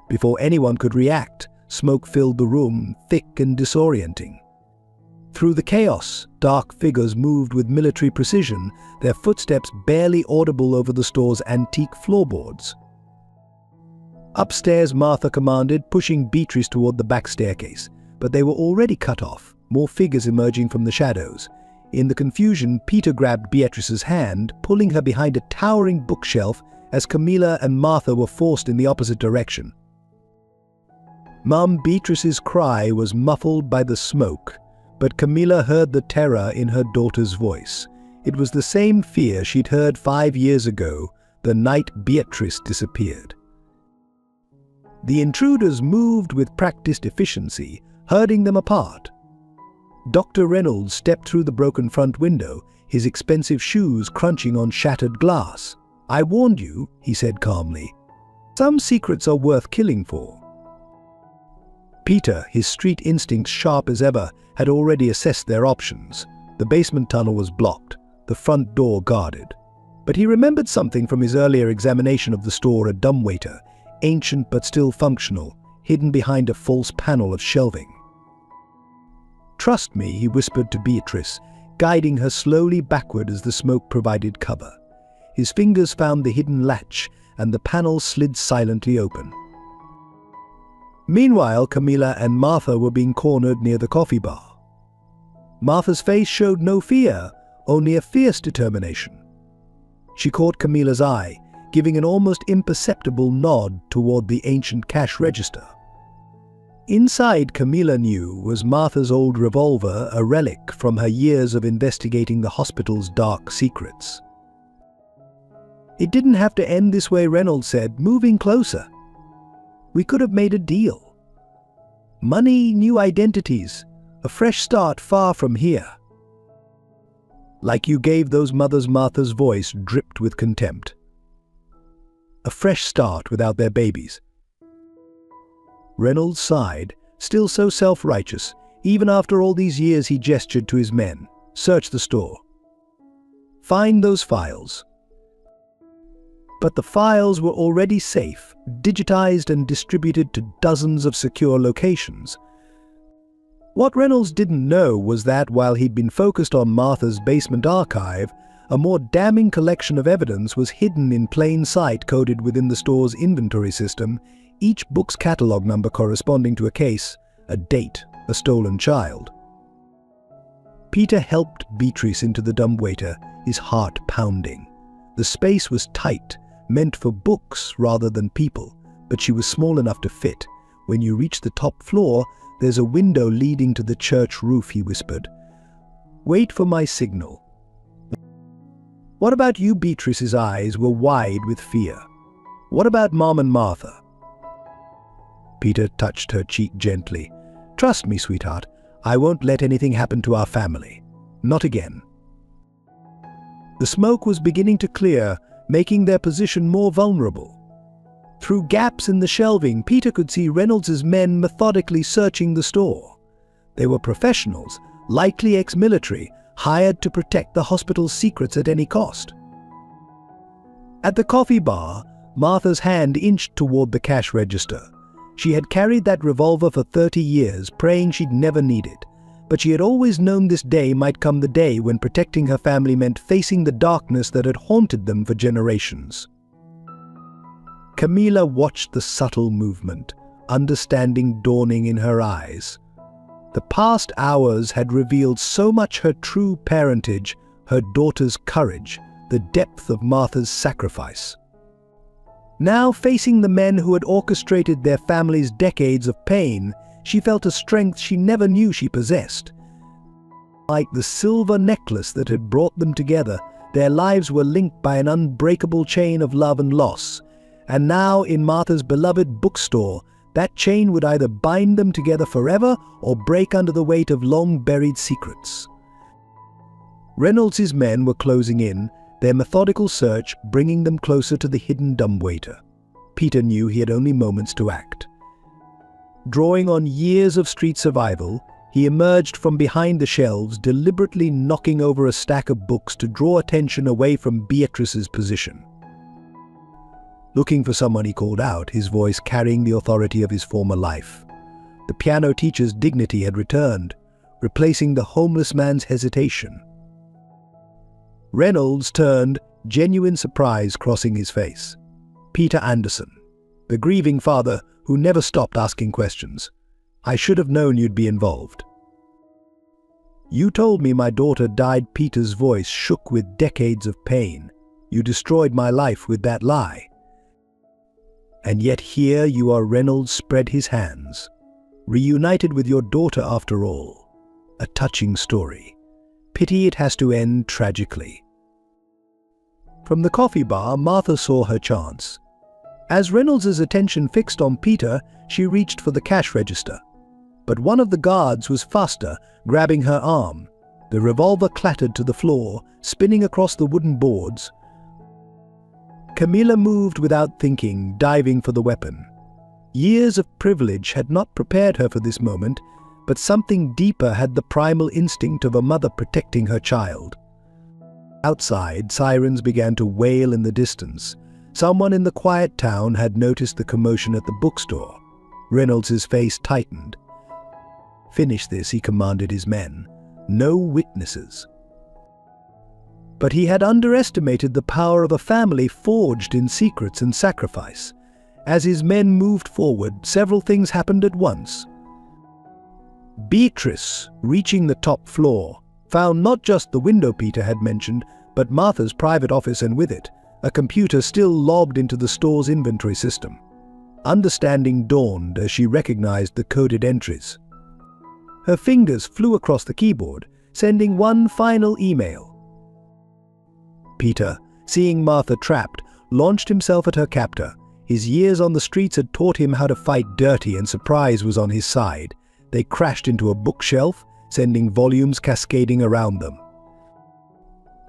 Before anyone could react, smoke filled the room, thick and disorienting. Through the chaos, dark figures moved with military precision, their footsteps barely audible over the store's antique floorboards. Upstairs, Martha commanded, pushing Beatrice toward the back staircase, but they were already cut off, more figures emerging from the shadows. In the confusion, Peter grabbed Beatrice's hand, pulling her behind a towering bookshelf as Camila and Martha were forced in the opposite direction. Mum, Beatrice's cry was muffled by the smoke, but Camila heard the terror in her daughter's voice. It was the same fear she'd heard 5 years ago, the night Beatrice disappeared. The intruders moved with practiced efficiency, herding them apart. Dr. Reynolds stepped through the broken front window, his expensive shoes crunching on shattered glass. I warned you, he said calmly. Some secrets are worth killing for. Peter, his street instincts sharp as ever, had already assessed their options. The basement tunnel was blocked, the front door guarded. But he remembered something from his earlier examination of the store: a dumbwaiter, ancient but still functional, hidden behind a false panel of shelving. Trust me, he whispered to Beatrice, guiding her slowly backward as the smoke provided cover. His fingers found the hidden latch, and the panel slid silently open. Meanwhile, Camila and Martha were being cornered near the coffee bar. Martha's face showed no fear, only a fierce determination. She caught Camila's eye, giving an almost imperceptible nod toward the ancient cash register. Inside, Camila knew, was Martha's old revolver, a relic from her years of investigating the hospital's dark secrets. It didn't have to end this way, Reynolds said, moving closer. We could have made a deal. Money, new identities, a fresh start far from here. Like you gave those mothers. Martha's voice dripped with contempt. A fresh start without their babies. Reynolds sighed, still so self-righteous. Even after all these years, he gestured to his men. Search the store. Find those files. But the files were already safe, digitized and distributed to dozens of secure locations. What Reynolds didn't know was that while he'd been focused on Martha's basement archive, a more damning collection of evidence was hidden in plain sight, coded within the store's inventory system, each book's catalog number corresponding to a case, a date, a stolen child. Peter helped Beatrice into the dumbwaiter, his heart pounding. The space was tight, meant for books rather than people, but she was small enough to fit. When you reach the top floor, there's a window leading to the church roof, he whispered. Wait for my signal. What about you? Beatrice's eyes were wide with fear. What about Mom and Martha? Peter touched her cheek gently. Trust me, sweetheart, I won't let anything happen to our family. Not again. The smoke was beginning to clear, making their position more vulnerable. Through gaps in the shelving, Peter could see Reynolds's men methodically searching the store. They were professionals, likely ex-military, hired to protect the hospital's secrets at any cost. At the coffee bar, Martha's hand inched toward the cash register. She had carried that revolver for 30 years, praying she'd never need it. But she had always known this day might come, the day when protecting her family meant facing the darkness that had haunted them for generations. Camilla watched the subtle movement, understanding dawning in her eyes. The past hours had revealed so much: her true parentage, her daughter's courage, the depth of Martha's sacrifice. Now, facing the men who had orchestrated their family's decades of pain, she felt a strength she never knew she possessed. Like the silver necklace that had brought them together, their lives were linked by an unbreakable chain of love and loss. And now, in Martha's beloved bookstore, that chain would either bind them together forever or break under the weight of long-buried secrets. Reynolds's men were closing in, their methodical search bringing them closer to the hidden dumbwaiter. Peter knew he had only moments to act. Drawing on years of street survival, he emerged from behind the shelves, deliberately knocking over a stack of books to draw attention away from Beatrice's position. Looking for someone, he called out, his voice carrying the authority of his former life. The piano teacher's dignity had returned, replacing the homeless man's hesitation. Reynolds turned, genuine surprise crossing his face. Peter Anderson, the grieving father who never stopped asking questions. I should have known you'd be involved. You told me my daughter died. Peter's voice shook with decades of pain. You destroyed my life with that lie. And yet here you are. Reynolds spread his hands. Reunited with your daughter after all. A touching story. Pity it has to end tragically. From the coffee bar, Martha saw her chance. As Reynolds's attention fixed on Peter, she reached for the cash register. But one of the guards was faster, grabbing her arm. The revolver clattered to the floor, spinning across the wooden boards. Camilla moved without thinking, diving for the weapon. Years of privilege had not prepared her for this moment, but something deeper had the primal instinct of a mother protecting her child. Outside, sirens began to wail in the distance. Someone in the quiet town had noticed the commotion at the bookstore. Reynolds's face tightened. Finish this, he commanded his men. No witnesses. But he had underestimated the power of a family forged in secrets and sacrifice. As his men moved forward, several things happened at once. Beatrice, reaching the top floor, found not just the window Peter had mentioned, but Martha's private office, and with it, a computer still logged into the store's inventory system. Understanding dawned as she recognized the coded entries. Her fingers flew across the keyboard, sending one final email. Peter, seeing Martha trapped, launched himself at her captor. His years on the streets had taught him how to fight dirty, and surprise was on his side. They crashed into a bookshelf, sending volumes cascading around them.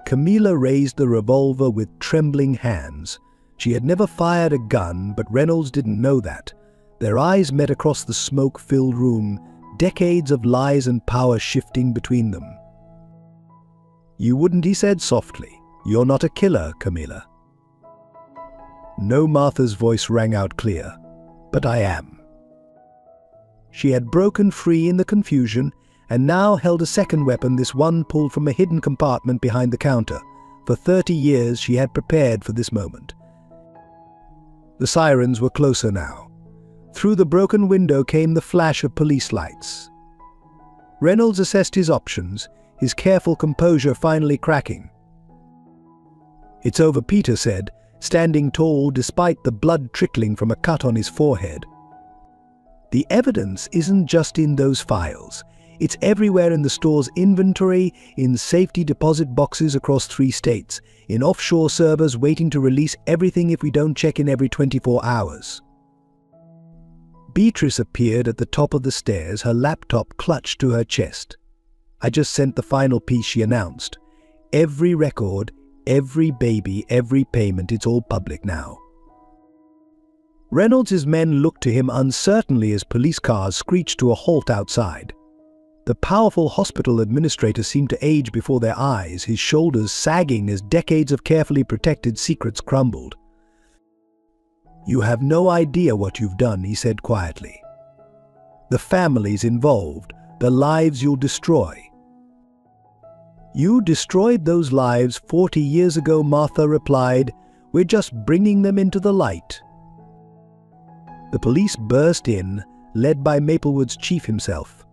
Camilla raised the revolver with trembling hands. She had never fired a gun, but Reynolds didn't know that. Their eyes met across the smoke-filled room, decades of lies and power shifting between them. You wouldn't, he said softly. You're not a killer, Camilla. No, Martha's voice rang out clear. But I am. She had broken free in the confusion, and now held a second weapon, this one pulled from a hidden compartment behind the counter. For 30 years she had prepared for this moment. The sirens were closer now. Through the broken window came the flash of police lights. Reynolds assessed his options, his careful composure finally cracking. "It's over," Peter said, standing tall despite the blood trickling from a cut on his forehead. "The evidence isn't just in those files. It's everywhere in the store's inventory, in safety deposit boxes across 3 states, in offshore servers waiting to release everything if we don't check in every 24 hours. Beatrice appeared at the top of the stairs, her laptop clutched to her chest. "I just sent the final piece," she announced. "Every record, every baby, every payment, it's all public now." Reynolds' men looked to him uncertainly as police cars screeched to a halt outside. The powerful hospital administrator seemed to age before their eyes, his shoulders sagging as decades of carefully protected secrets crumbled. "You have no idea what you've done," he said quietly. "The families involved, the lives you'll destroy." "You destroyed those lives 40 years ago," Martha replied. "We're just bringing them into the light." The police burst in, led by Maplewood's chief himself.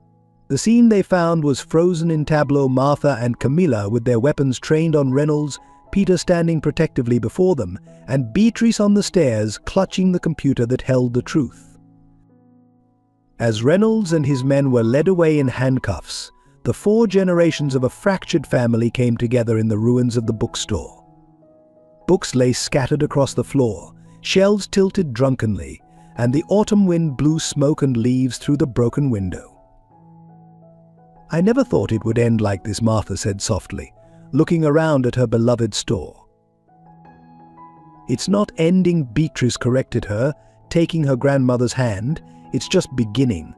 The scene they found was frozen in tableau: Martha and Camilla with their weapons trained on Reynolds, Peter standing protectively before them, and Beatrice on the stairs clutching the computer that held the truth. As Reynolds and his men were led away in handcuffs, the 4 generations of a fractured family came together in the ruins of the bookstore. Books lay scattered across the floor, shelves tilted drunkenly, and the autumn wind blew smoke and leaves through the broken window. "I never thought it would end like this," Martha said softly, looking around at her beloved store. "It's not ending," Beatrice corrected her, taking her grandmother's hand. "It's just beginning."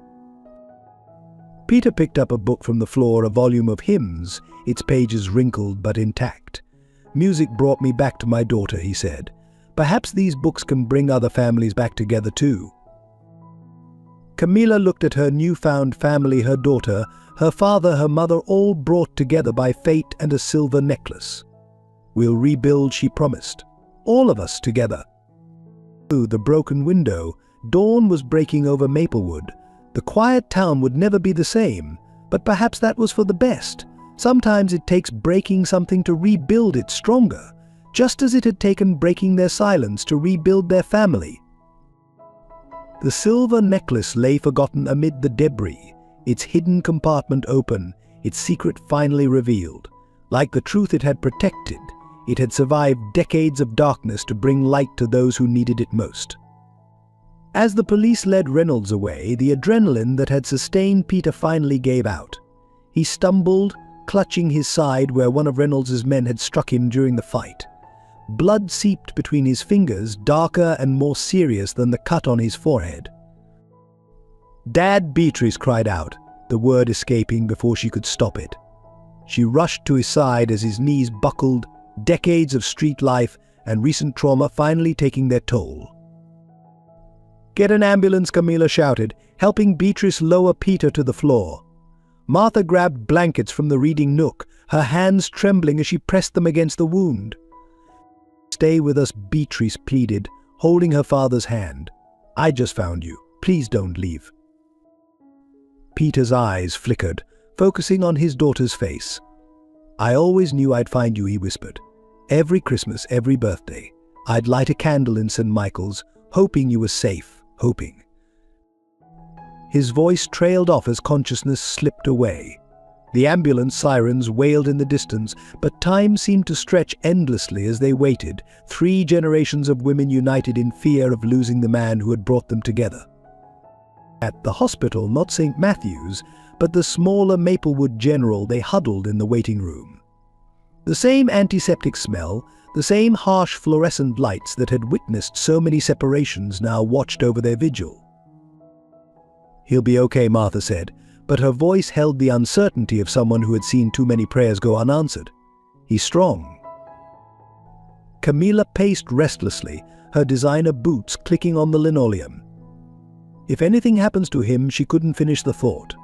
Peter picked up a book from the floor, a volume of hymns, its pages wrinkled but intact. "Music brought me back to my daughter," he said. "Perhaps these books can bring other families back together too." Camilla looked at her newfound family, her daughter, her father, her mother, all brought together by fate and a silver necklace. "We'll rebuild," she promised. "All of us together." Through the broken window, dawn was breaking over Maplewood. The quiet town would never be the same, but perhaps that was for the best. Sometimes it takes breaking something to rebuild it stronger, just as it had taken breaking their silence to rebuild their family. The silver necklace lay forgotten amid the debris, its hidden compartment open, its secret finally revealed. Like the truth it had protected, it had survived decades of darkness to bring light to those who needed it most. As the police led Reynolds away, the adrenaline that had sustained Peter finally gave out. He stumbled, clutching his side where one of Reynolds' men had struck him during the fight. Blood seeped between his fingers, darker and more serious than the cut on his forehead. "Dad!" Beatrice cried out, the word escaping before she could stop it. She rushed to his side as his knees buckled, decades of street life and recent trauma finally taking their toll. "Get an ambulance," Camilla shouted, helping Beatrice lower Peter to the floor. Martha grabbed blankets from the reading nook, her hands trembling as she pressed them against the wound. "Stay with us," Beatrice pleaded, holding her father's hand. "I just found you. Please don't leave." Peter's eyes flickered, focusing on his daughter's face. "I always knew I'd find you," he whispered. "Every Christmas, every birthday, I'd light a candle in St. Michael's, hoping you were safe, hoping." His voice trailed off as consciousness slipped away. The ambulance sirens wailed in the distance, but time seemed to stretch endlessly as they waited, 3 generations of women united in fear of losing the man who had brought them together. At the hospital, not St. Matthew's, but the smaller Maplewood General, they huddled in the waiting room. The same antiseptic smell, the same harsh fluorescent lights that had witnessed so many separations now watched over their vigil. "He'll be okay," Martha said, but her voice held the uncertainty of someone who had seen too many prayers go unanswered. "He's strong." Camilla paced restlessly, her designer boots clicking on the linoleum. If anything happens to him, she couldn't finish the thought.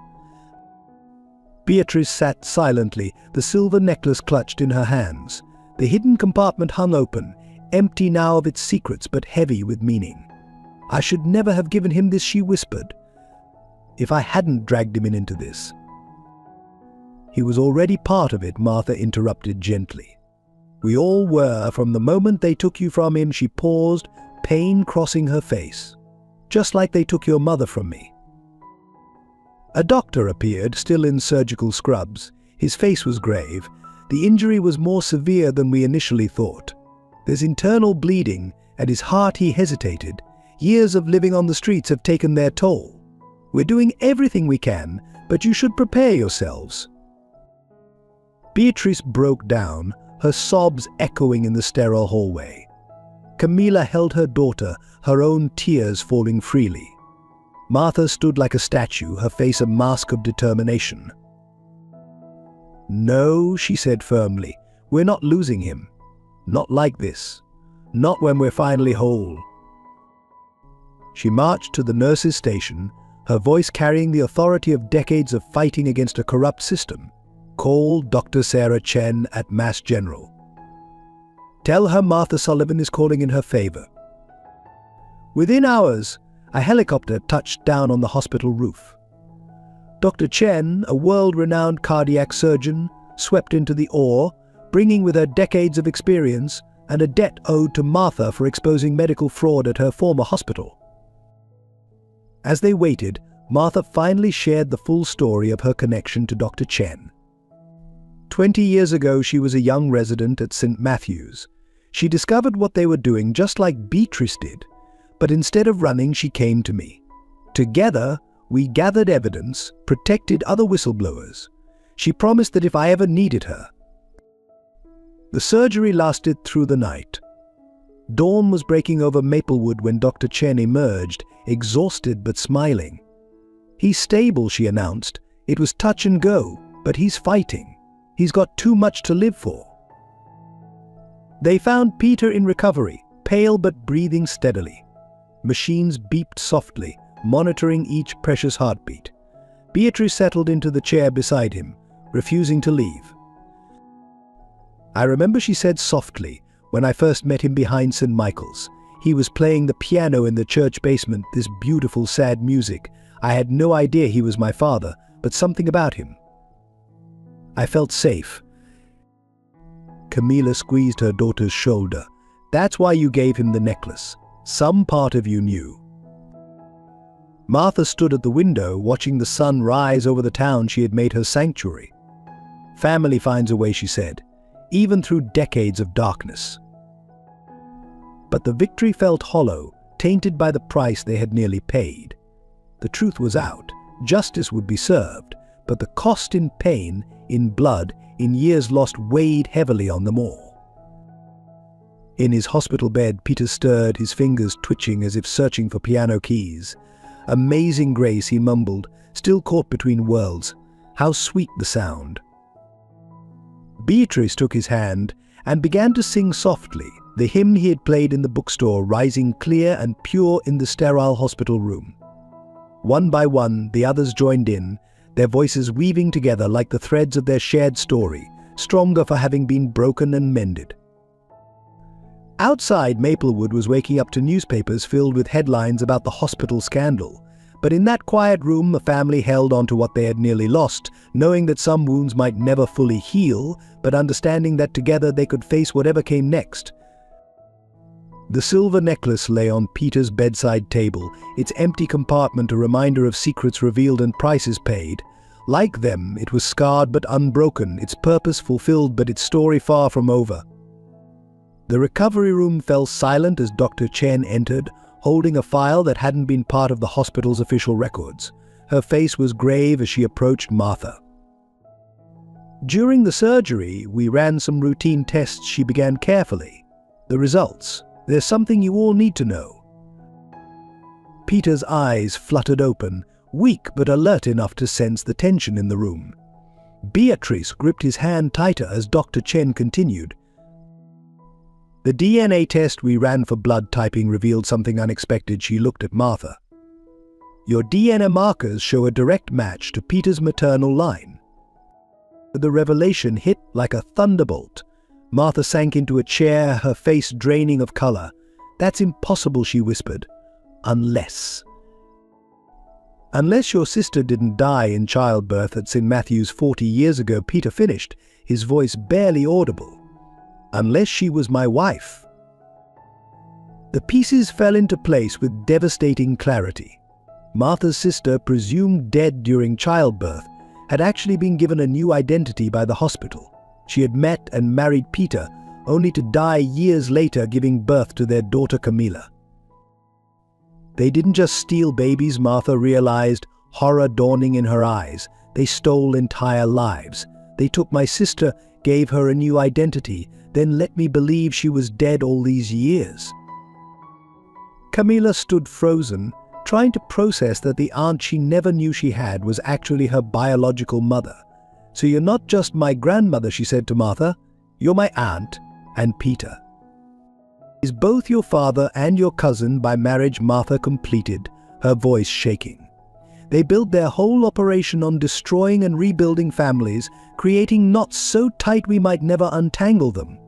Beatrice sat silently, the silver necklace clutched in her hands. The hidden compartment hung open, empty now of its secrets but heavy with meaning. "I should never have given him this," she whispered. "If I hadn't dragged him into this." "He was already part of it," Martha interrupted gently. "We all were, from the moment they took you from him." She paused, pain crossing her face. "Just like they took your mother from me." A doctor appeared, still in surgical scrubs. His face was grave. The injury was more severe than we initially thought. "There's internal bleeding. At his heart," he hesitated. "Years of living on the streets have taken their toll. We're doing everything we can, but you should prepare yourselves." Beatrice broke down, her sobs echoing in the sterile hallway. Camilla held her daughter, her own tears falling freely. Martha stood like a statue, her face a mask of determination. "No," she said firmly, "we're not losing him. Not like this. Not when we're finally whole." She marched to the nurses' station, her voice carrying the authority of decades of fighting against a corrupt system. "Call Dr. Sarah Chen at Mass General. Tell her Martha Sullivan is calling in her favor." Within hours, a helicopter touched down on the hospital roof. Dr. Chen, a world-renowned cardiac surgeon, swept into the OR, bringing with her decades of experience and a debt owed to Martha for exposing medical fraud at her former hospital. As they waited, Martha finally shared the full story of her connection to Dr. Chen. 20 years ago, she was a young resident at St. Matthew's. She discovered what they were doing just like Beatrice did, but instead of running, she came to me. Together, we gathered evidence, protected other whistleblowers. She promised that if I ever needed her. The surgery lasted through the night. Dawn was breaking over Maplewood when Dr. Chen emerged, exhausted but smiling. "He's stable," she announced. "It was touch and go, but he's fighting. He's got too much to live for." They found Peter in recovery, pale but breathing steadily. Machines beeped softly, monitoring each precious heartbeat. Beatrice settled into the chair beside him, refusing to leave. "I remember," she said softly, "when I first met him behind St. Michael's. He was playing the piano in the church basement, this beautiful, sad music. I had no idea he was my father, but something about him. I felt safe." Camilla squeezed her daughter's shoulder. "That's why you gave him the necklace. Some part of you knew." Martha stood at the window, watching the sun rise over the town she had made her sanctuary. "Family finds a way," she said, "even through decades of darkness." But the victory felt hollow, tainted by the price they had nearly paid. The truth was out, justice would be served, but the cost in pain, in blood, in years lost weighed heavily on them all. In his hospital bed, Peter stirred, his fingers twitching as if searching for piano keys. "Amazing grace," he mumbled, still caught between worlds. How sweet the sound. Beatrice took his hand and began to sing softly, the hymn he had played in the bookstore, rising clear and pure in the sterile hospital room. One by one, the others joined in, their voices weaving together like the threads of their shared story, stronger for having been broken and mended. Outside, Maplewood was waking up to newspapers filled with headlines about the hospital scandal. But in that quiet room, the family held on to what they had nearly lost, knowing that some wounds might never fully heal, but understanding that together they could face whatever came next. The silver necklace lay on Peter's bedside table, its empty compartment a reminder of secrets revealed and prices paid. Like them, it was scarred but unbroken, its purpose fulfilled but its story far from over. The recovery room fell silent as Dr. Chen entered, holding a file that hadn't been part of the hospital's official records. Her face was grave as she approached Martha. "During the surgery, we ran some routine tests," she began carefully. "The results. There's something you all need to know." Peter's eyes fluttered open, weak but alert enough to sense the tension in the room. Beatrice gripped his hand tighter as Dr. Chen continued. "The DNA test we ran for blood typing revealed something unexpected." She looked at Martha. "Your DNA markers show a direct match to Peter's maternal line. The revelation hit like a thunderbolt. Martha sank into a chair, her face draining of color. "That's impossible," she whispered. Unless your sister didn't die in childbirth at St. Matthew's 40 years ago," Peter finished, his voice barely audible. "Unless she was my wife." The pieces fell into place with devastating clarity. Martha's sister, presumed dead during childbirth, had actually been given a new identity by the hospital. She had met and married Peter, only to die years later giving birth to their daughter Camilla. They didn't just steal babies, Martha realized, horror dawning in her eyes. They stole entire lives. They took my sister, gave her a new identity, then let me believe she was dead all these years. Camilla stood frozen, trying to process that the aunt she never knew she had was actually her biological mother. "So you're not just my grandmother," she said to Martha. "You're my aunt and Peter." "Is both your father and your cousin by marriage," Martha completed, her voice shaking. "They built their whole operation on destroying and rebuilding families, creating knots so tight we might never untangle them."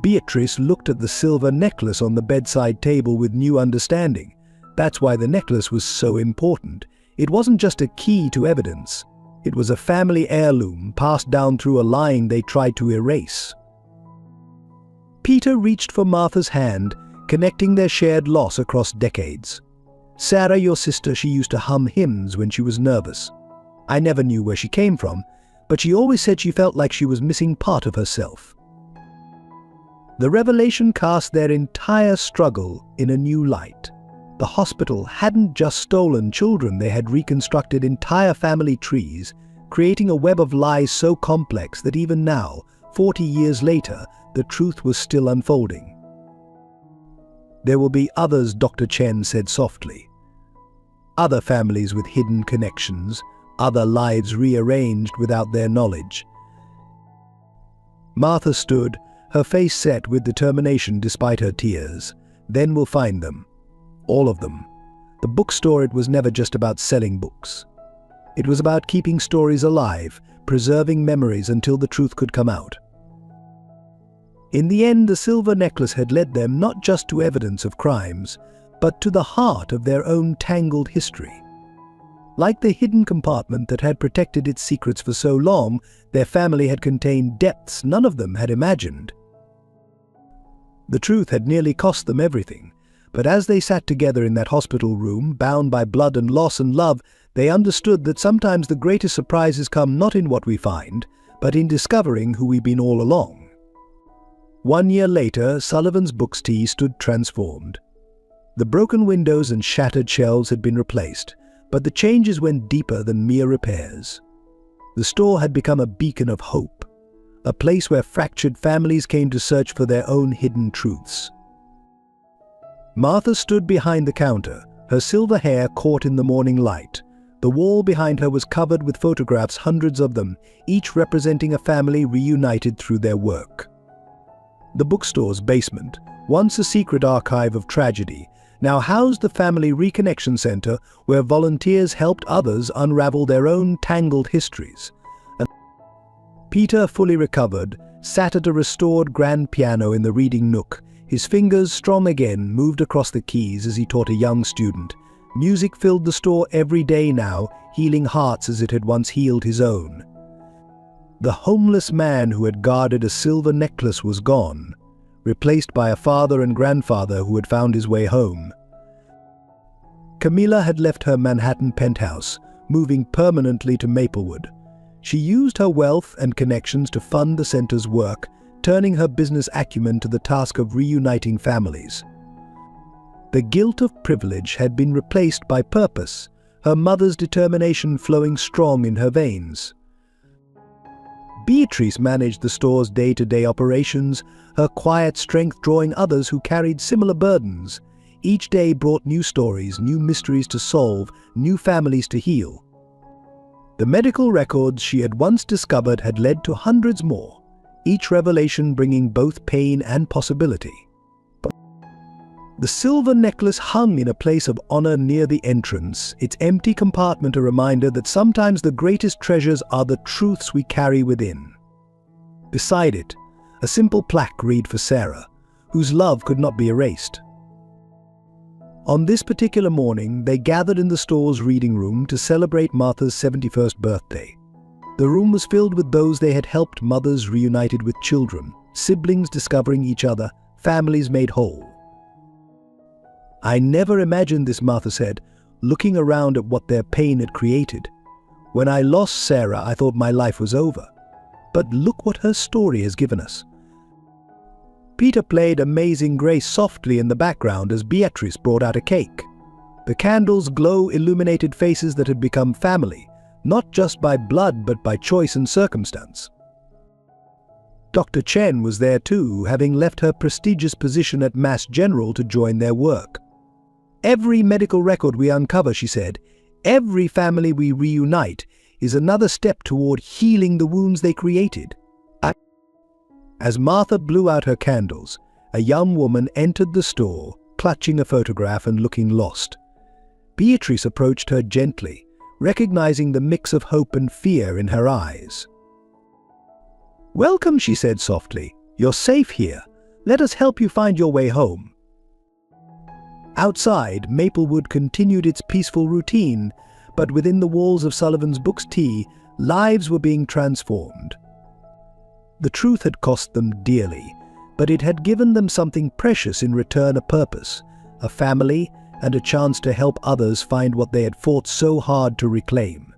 Beatrice looked at the silver necklace on the bedside table with new understanding. That's why the necklace was so important. It wasn't just a key to evidence. It was a family heirloom passed down through a line they tried to erase. Peter reached for Martha's hand, connecting their shared loss across decades. "Sarah, your sister, she used to hum hymns when she was nervous. I never knew where she came from, but she always said she felt like she was missing part of herself." The revelation cast their entire struggle in a new light. The hospital hadn't just stolen children, they had reconstructed entire family trees, creating a web of lies so complex that even now, 40 years later, the truth was still unfolding. "There will be others," Dr. Chen said softly. "Other families with hidden connections, other lives rearranged without their knowledge." Martha stood, her face set with determination despite her tears. "Then we'll find them. All of them." The bookstore, it was never just about selling books. It was about keeping stories alive, preserving memories until the truth could come out. In the end, the silver necklace had led them not just to evidence of crimes, but to the heart of their own tangled history. Like the hidden compartment that had protected its secrets for so long, their family had contained depths none of them had imagined. The truth had nearly cost them everything, but as they sat together in that hospital room, bound by blood and loss and love, they understood that sometimes the greatest surprises come not in what we find, but in discovering who we've been all along. 1 year later, Sullivan's Books tea stood transformed. The broken windows and shattered shelves had been replaced, but the changes went deeper than mere repairs. The store had become a beacon of hope, a place where fractured families came to search for their own hidden truths. Martha stood behind the counter, her silver hair caught in the morning light. The wall behind her was covered with photographs, hundreds of them, each representing a family reunited through their work. The bookstore's basement, once a secret archive of tragedy, now housed the Family Reconnection Center, where volunteers helped others unravel their own tangled histories. And Peter, fully recovered, sat at a restored grand piano in the reading nook. His fingers, strong again, moved across the keys as he taught a young student. Music filled the store every day now, healing hearts as it had once healed his own. The homeless man who had guarded a silver necklace was gone, replaced by a father and grandfather who had found his way home. Camilla had left her Manhattan penthouse, moving permanently to Maplewood. She used her wealth and connections to fund the center's work, turning her business acumen to the task of reuniting families. The guilt of privilege had been replaced by purpose, her mother's determination flowing strong in her veins. Beatrice managed the store's day-to-day operations, her quiet strength drawing others who carried similar burdens. Each day brought new stories, new mysteries to solve, new families to heal. The medical records she had once discovered had led to hundreds more, each revelation bringing both pain and possibility. The silver necklace hung in a place of honor near the entrance, its empty compartment a reminder that sometimes the greatest treasures are the truths we carry within. Beside it, a simple plaque read for Sarah, whose love could not be erased. On this particular morning, they gathered in the store's reading room to celebrate Martha's 71st birthday. The room was filled with those they had helped, mothers reunited with children, siblings discovering each other, families made whole. "I never imagined this," Martha said, looking around at what their pain had created. "When I lost Sarah, I thought my life was over. But look what her story has given us." Peter played Amazing Grace softly in the background as Beatrice brought out a cake. The candles' glow illuminated faces that had become family, not just by blood but by choice and circumstance. Dr. Chen was there too, having left her prestigious position at Mass General to join their work. "Every medical record we uncover," she said, "every family we reunite is another step toward healing the wounds they created." As Martha blew out her candles, a young woman entered the store, clutching a photograph and looking lost. Beatrice approached her gently, recognizing the mix of hope and fear in her eyes. "Welcome," she said softly. "You're safe here. Let us help you find your way home." Outside, Maplewood continued its peaceful routine, but within the walls of Sullivan's Books Tea, lives were being transformed. The truth had cost them dearly, but it had given them something precious in return: a purpose, a family, and a chance to help others find what they had fought so hard to reclaim.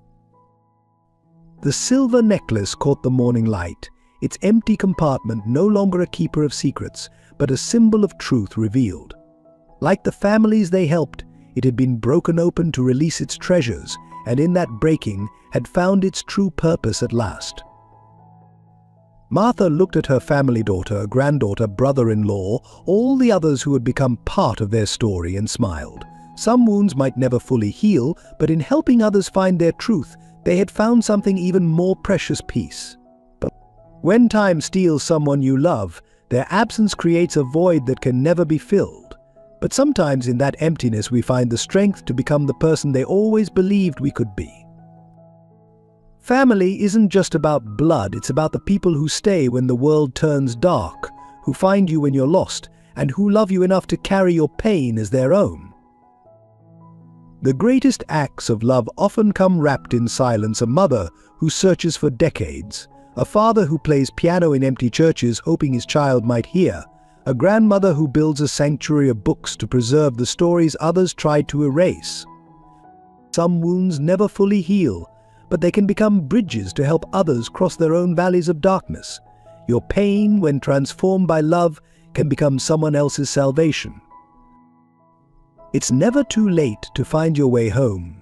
The silver necklace caught the morning light, its empty compartment no longer a keeper of secrets, but a symbol of truth revealed. Like the families they helped, it had been broken open to release its treasures, and in that breaking had found its true purpose at last. Martha looked at her family, daughter, granddaughter, brother-in-law, all the others who had become part of their story, and smiled. Some wounds might never fully heal, but in helping others find their truth, they had found something even more precious: peace. But when time steals someone you love, their absence creates a void that can never be filled. But sometimes in that emptiness we find the strength to become the person they always believed we could be. Family isn't just about blood, it's about the people who stay when the world turns dark, who find you when you're lost, and who love you enough to carry your pain as their own. The greatest acts of love often come wrapped in silence: a mother who searches for decades, a father who plays piano in empty churches hoping his child might hear, a grandmother who builds a sanctuary of books to preserve the stories others tried to erase. Some wounds never fully heal, but they can become bridges to help others cross their own valleys of darkness. Your pain, when transformed by love, can become someone else's salvation. It's never too late to find your way home.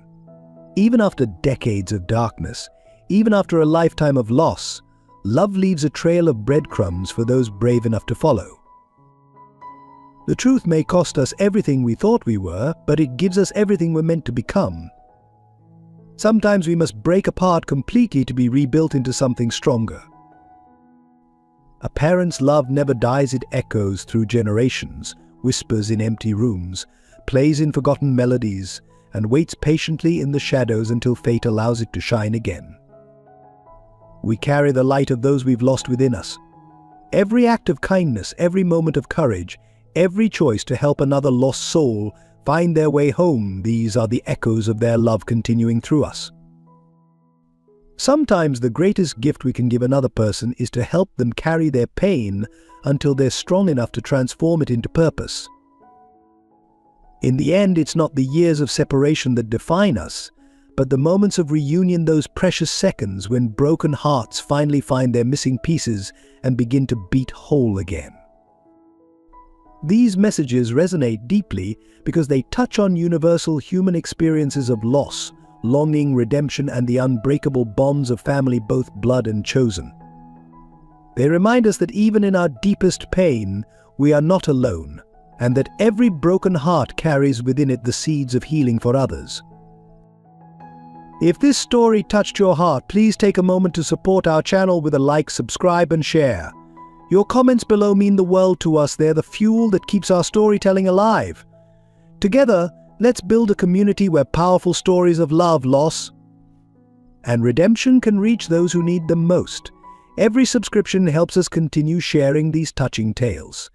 Even after decades of darkness, even after a lifetime of loss, love leaves a trail of breadcrumbs for those brave enough to follow. The truth may cost us everything we thought we were, but it gives us everything we're meant to become. Sometimes we must break apart completely to be rebuilt into something stronger. A parent's love never dies, it echoes through generations, whispers in empty rooms, plays in forgotten melodies, and waits patiently in the shadows until fate allows it to shine again. We carry the light of those we've lost within us. Every act of kindness, every moment of courage, every choice to help another lost soul find their way home, these are the echoes of their love continuing through us. Sometimes the greatest gift we can give another person is to help them carry their pain until they're strong enough to transform it into purpose. In the end, it's not the years of separation that define us, but the moments of reunion, those precious seconds when broken hearts finally find their missing pieces and begin to beat whole again. These messages resonate deeply because they touch on universal human experiences of loss, longing, redemption, and the unbreakable bonds of family, both blood and chosen. They remind us that even in our deepest pain, we are not alone, and that every broken heart carries within it the seeds of healing for others. If this story touched your heart, please take a moment to support our channel with a like, subscribe, and share. Your comments below mean the world to us. They're the fuel that keeps our storytelling alive. Together, let's build a community where powerful stories of love, loss, and redemption can reach those who need them most. Every subscription helps us continue sharing these touching tales.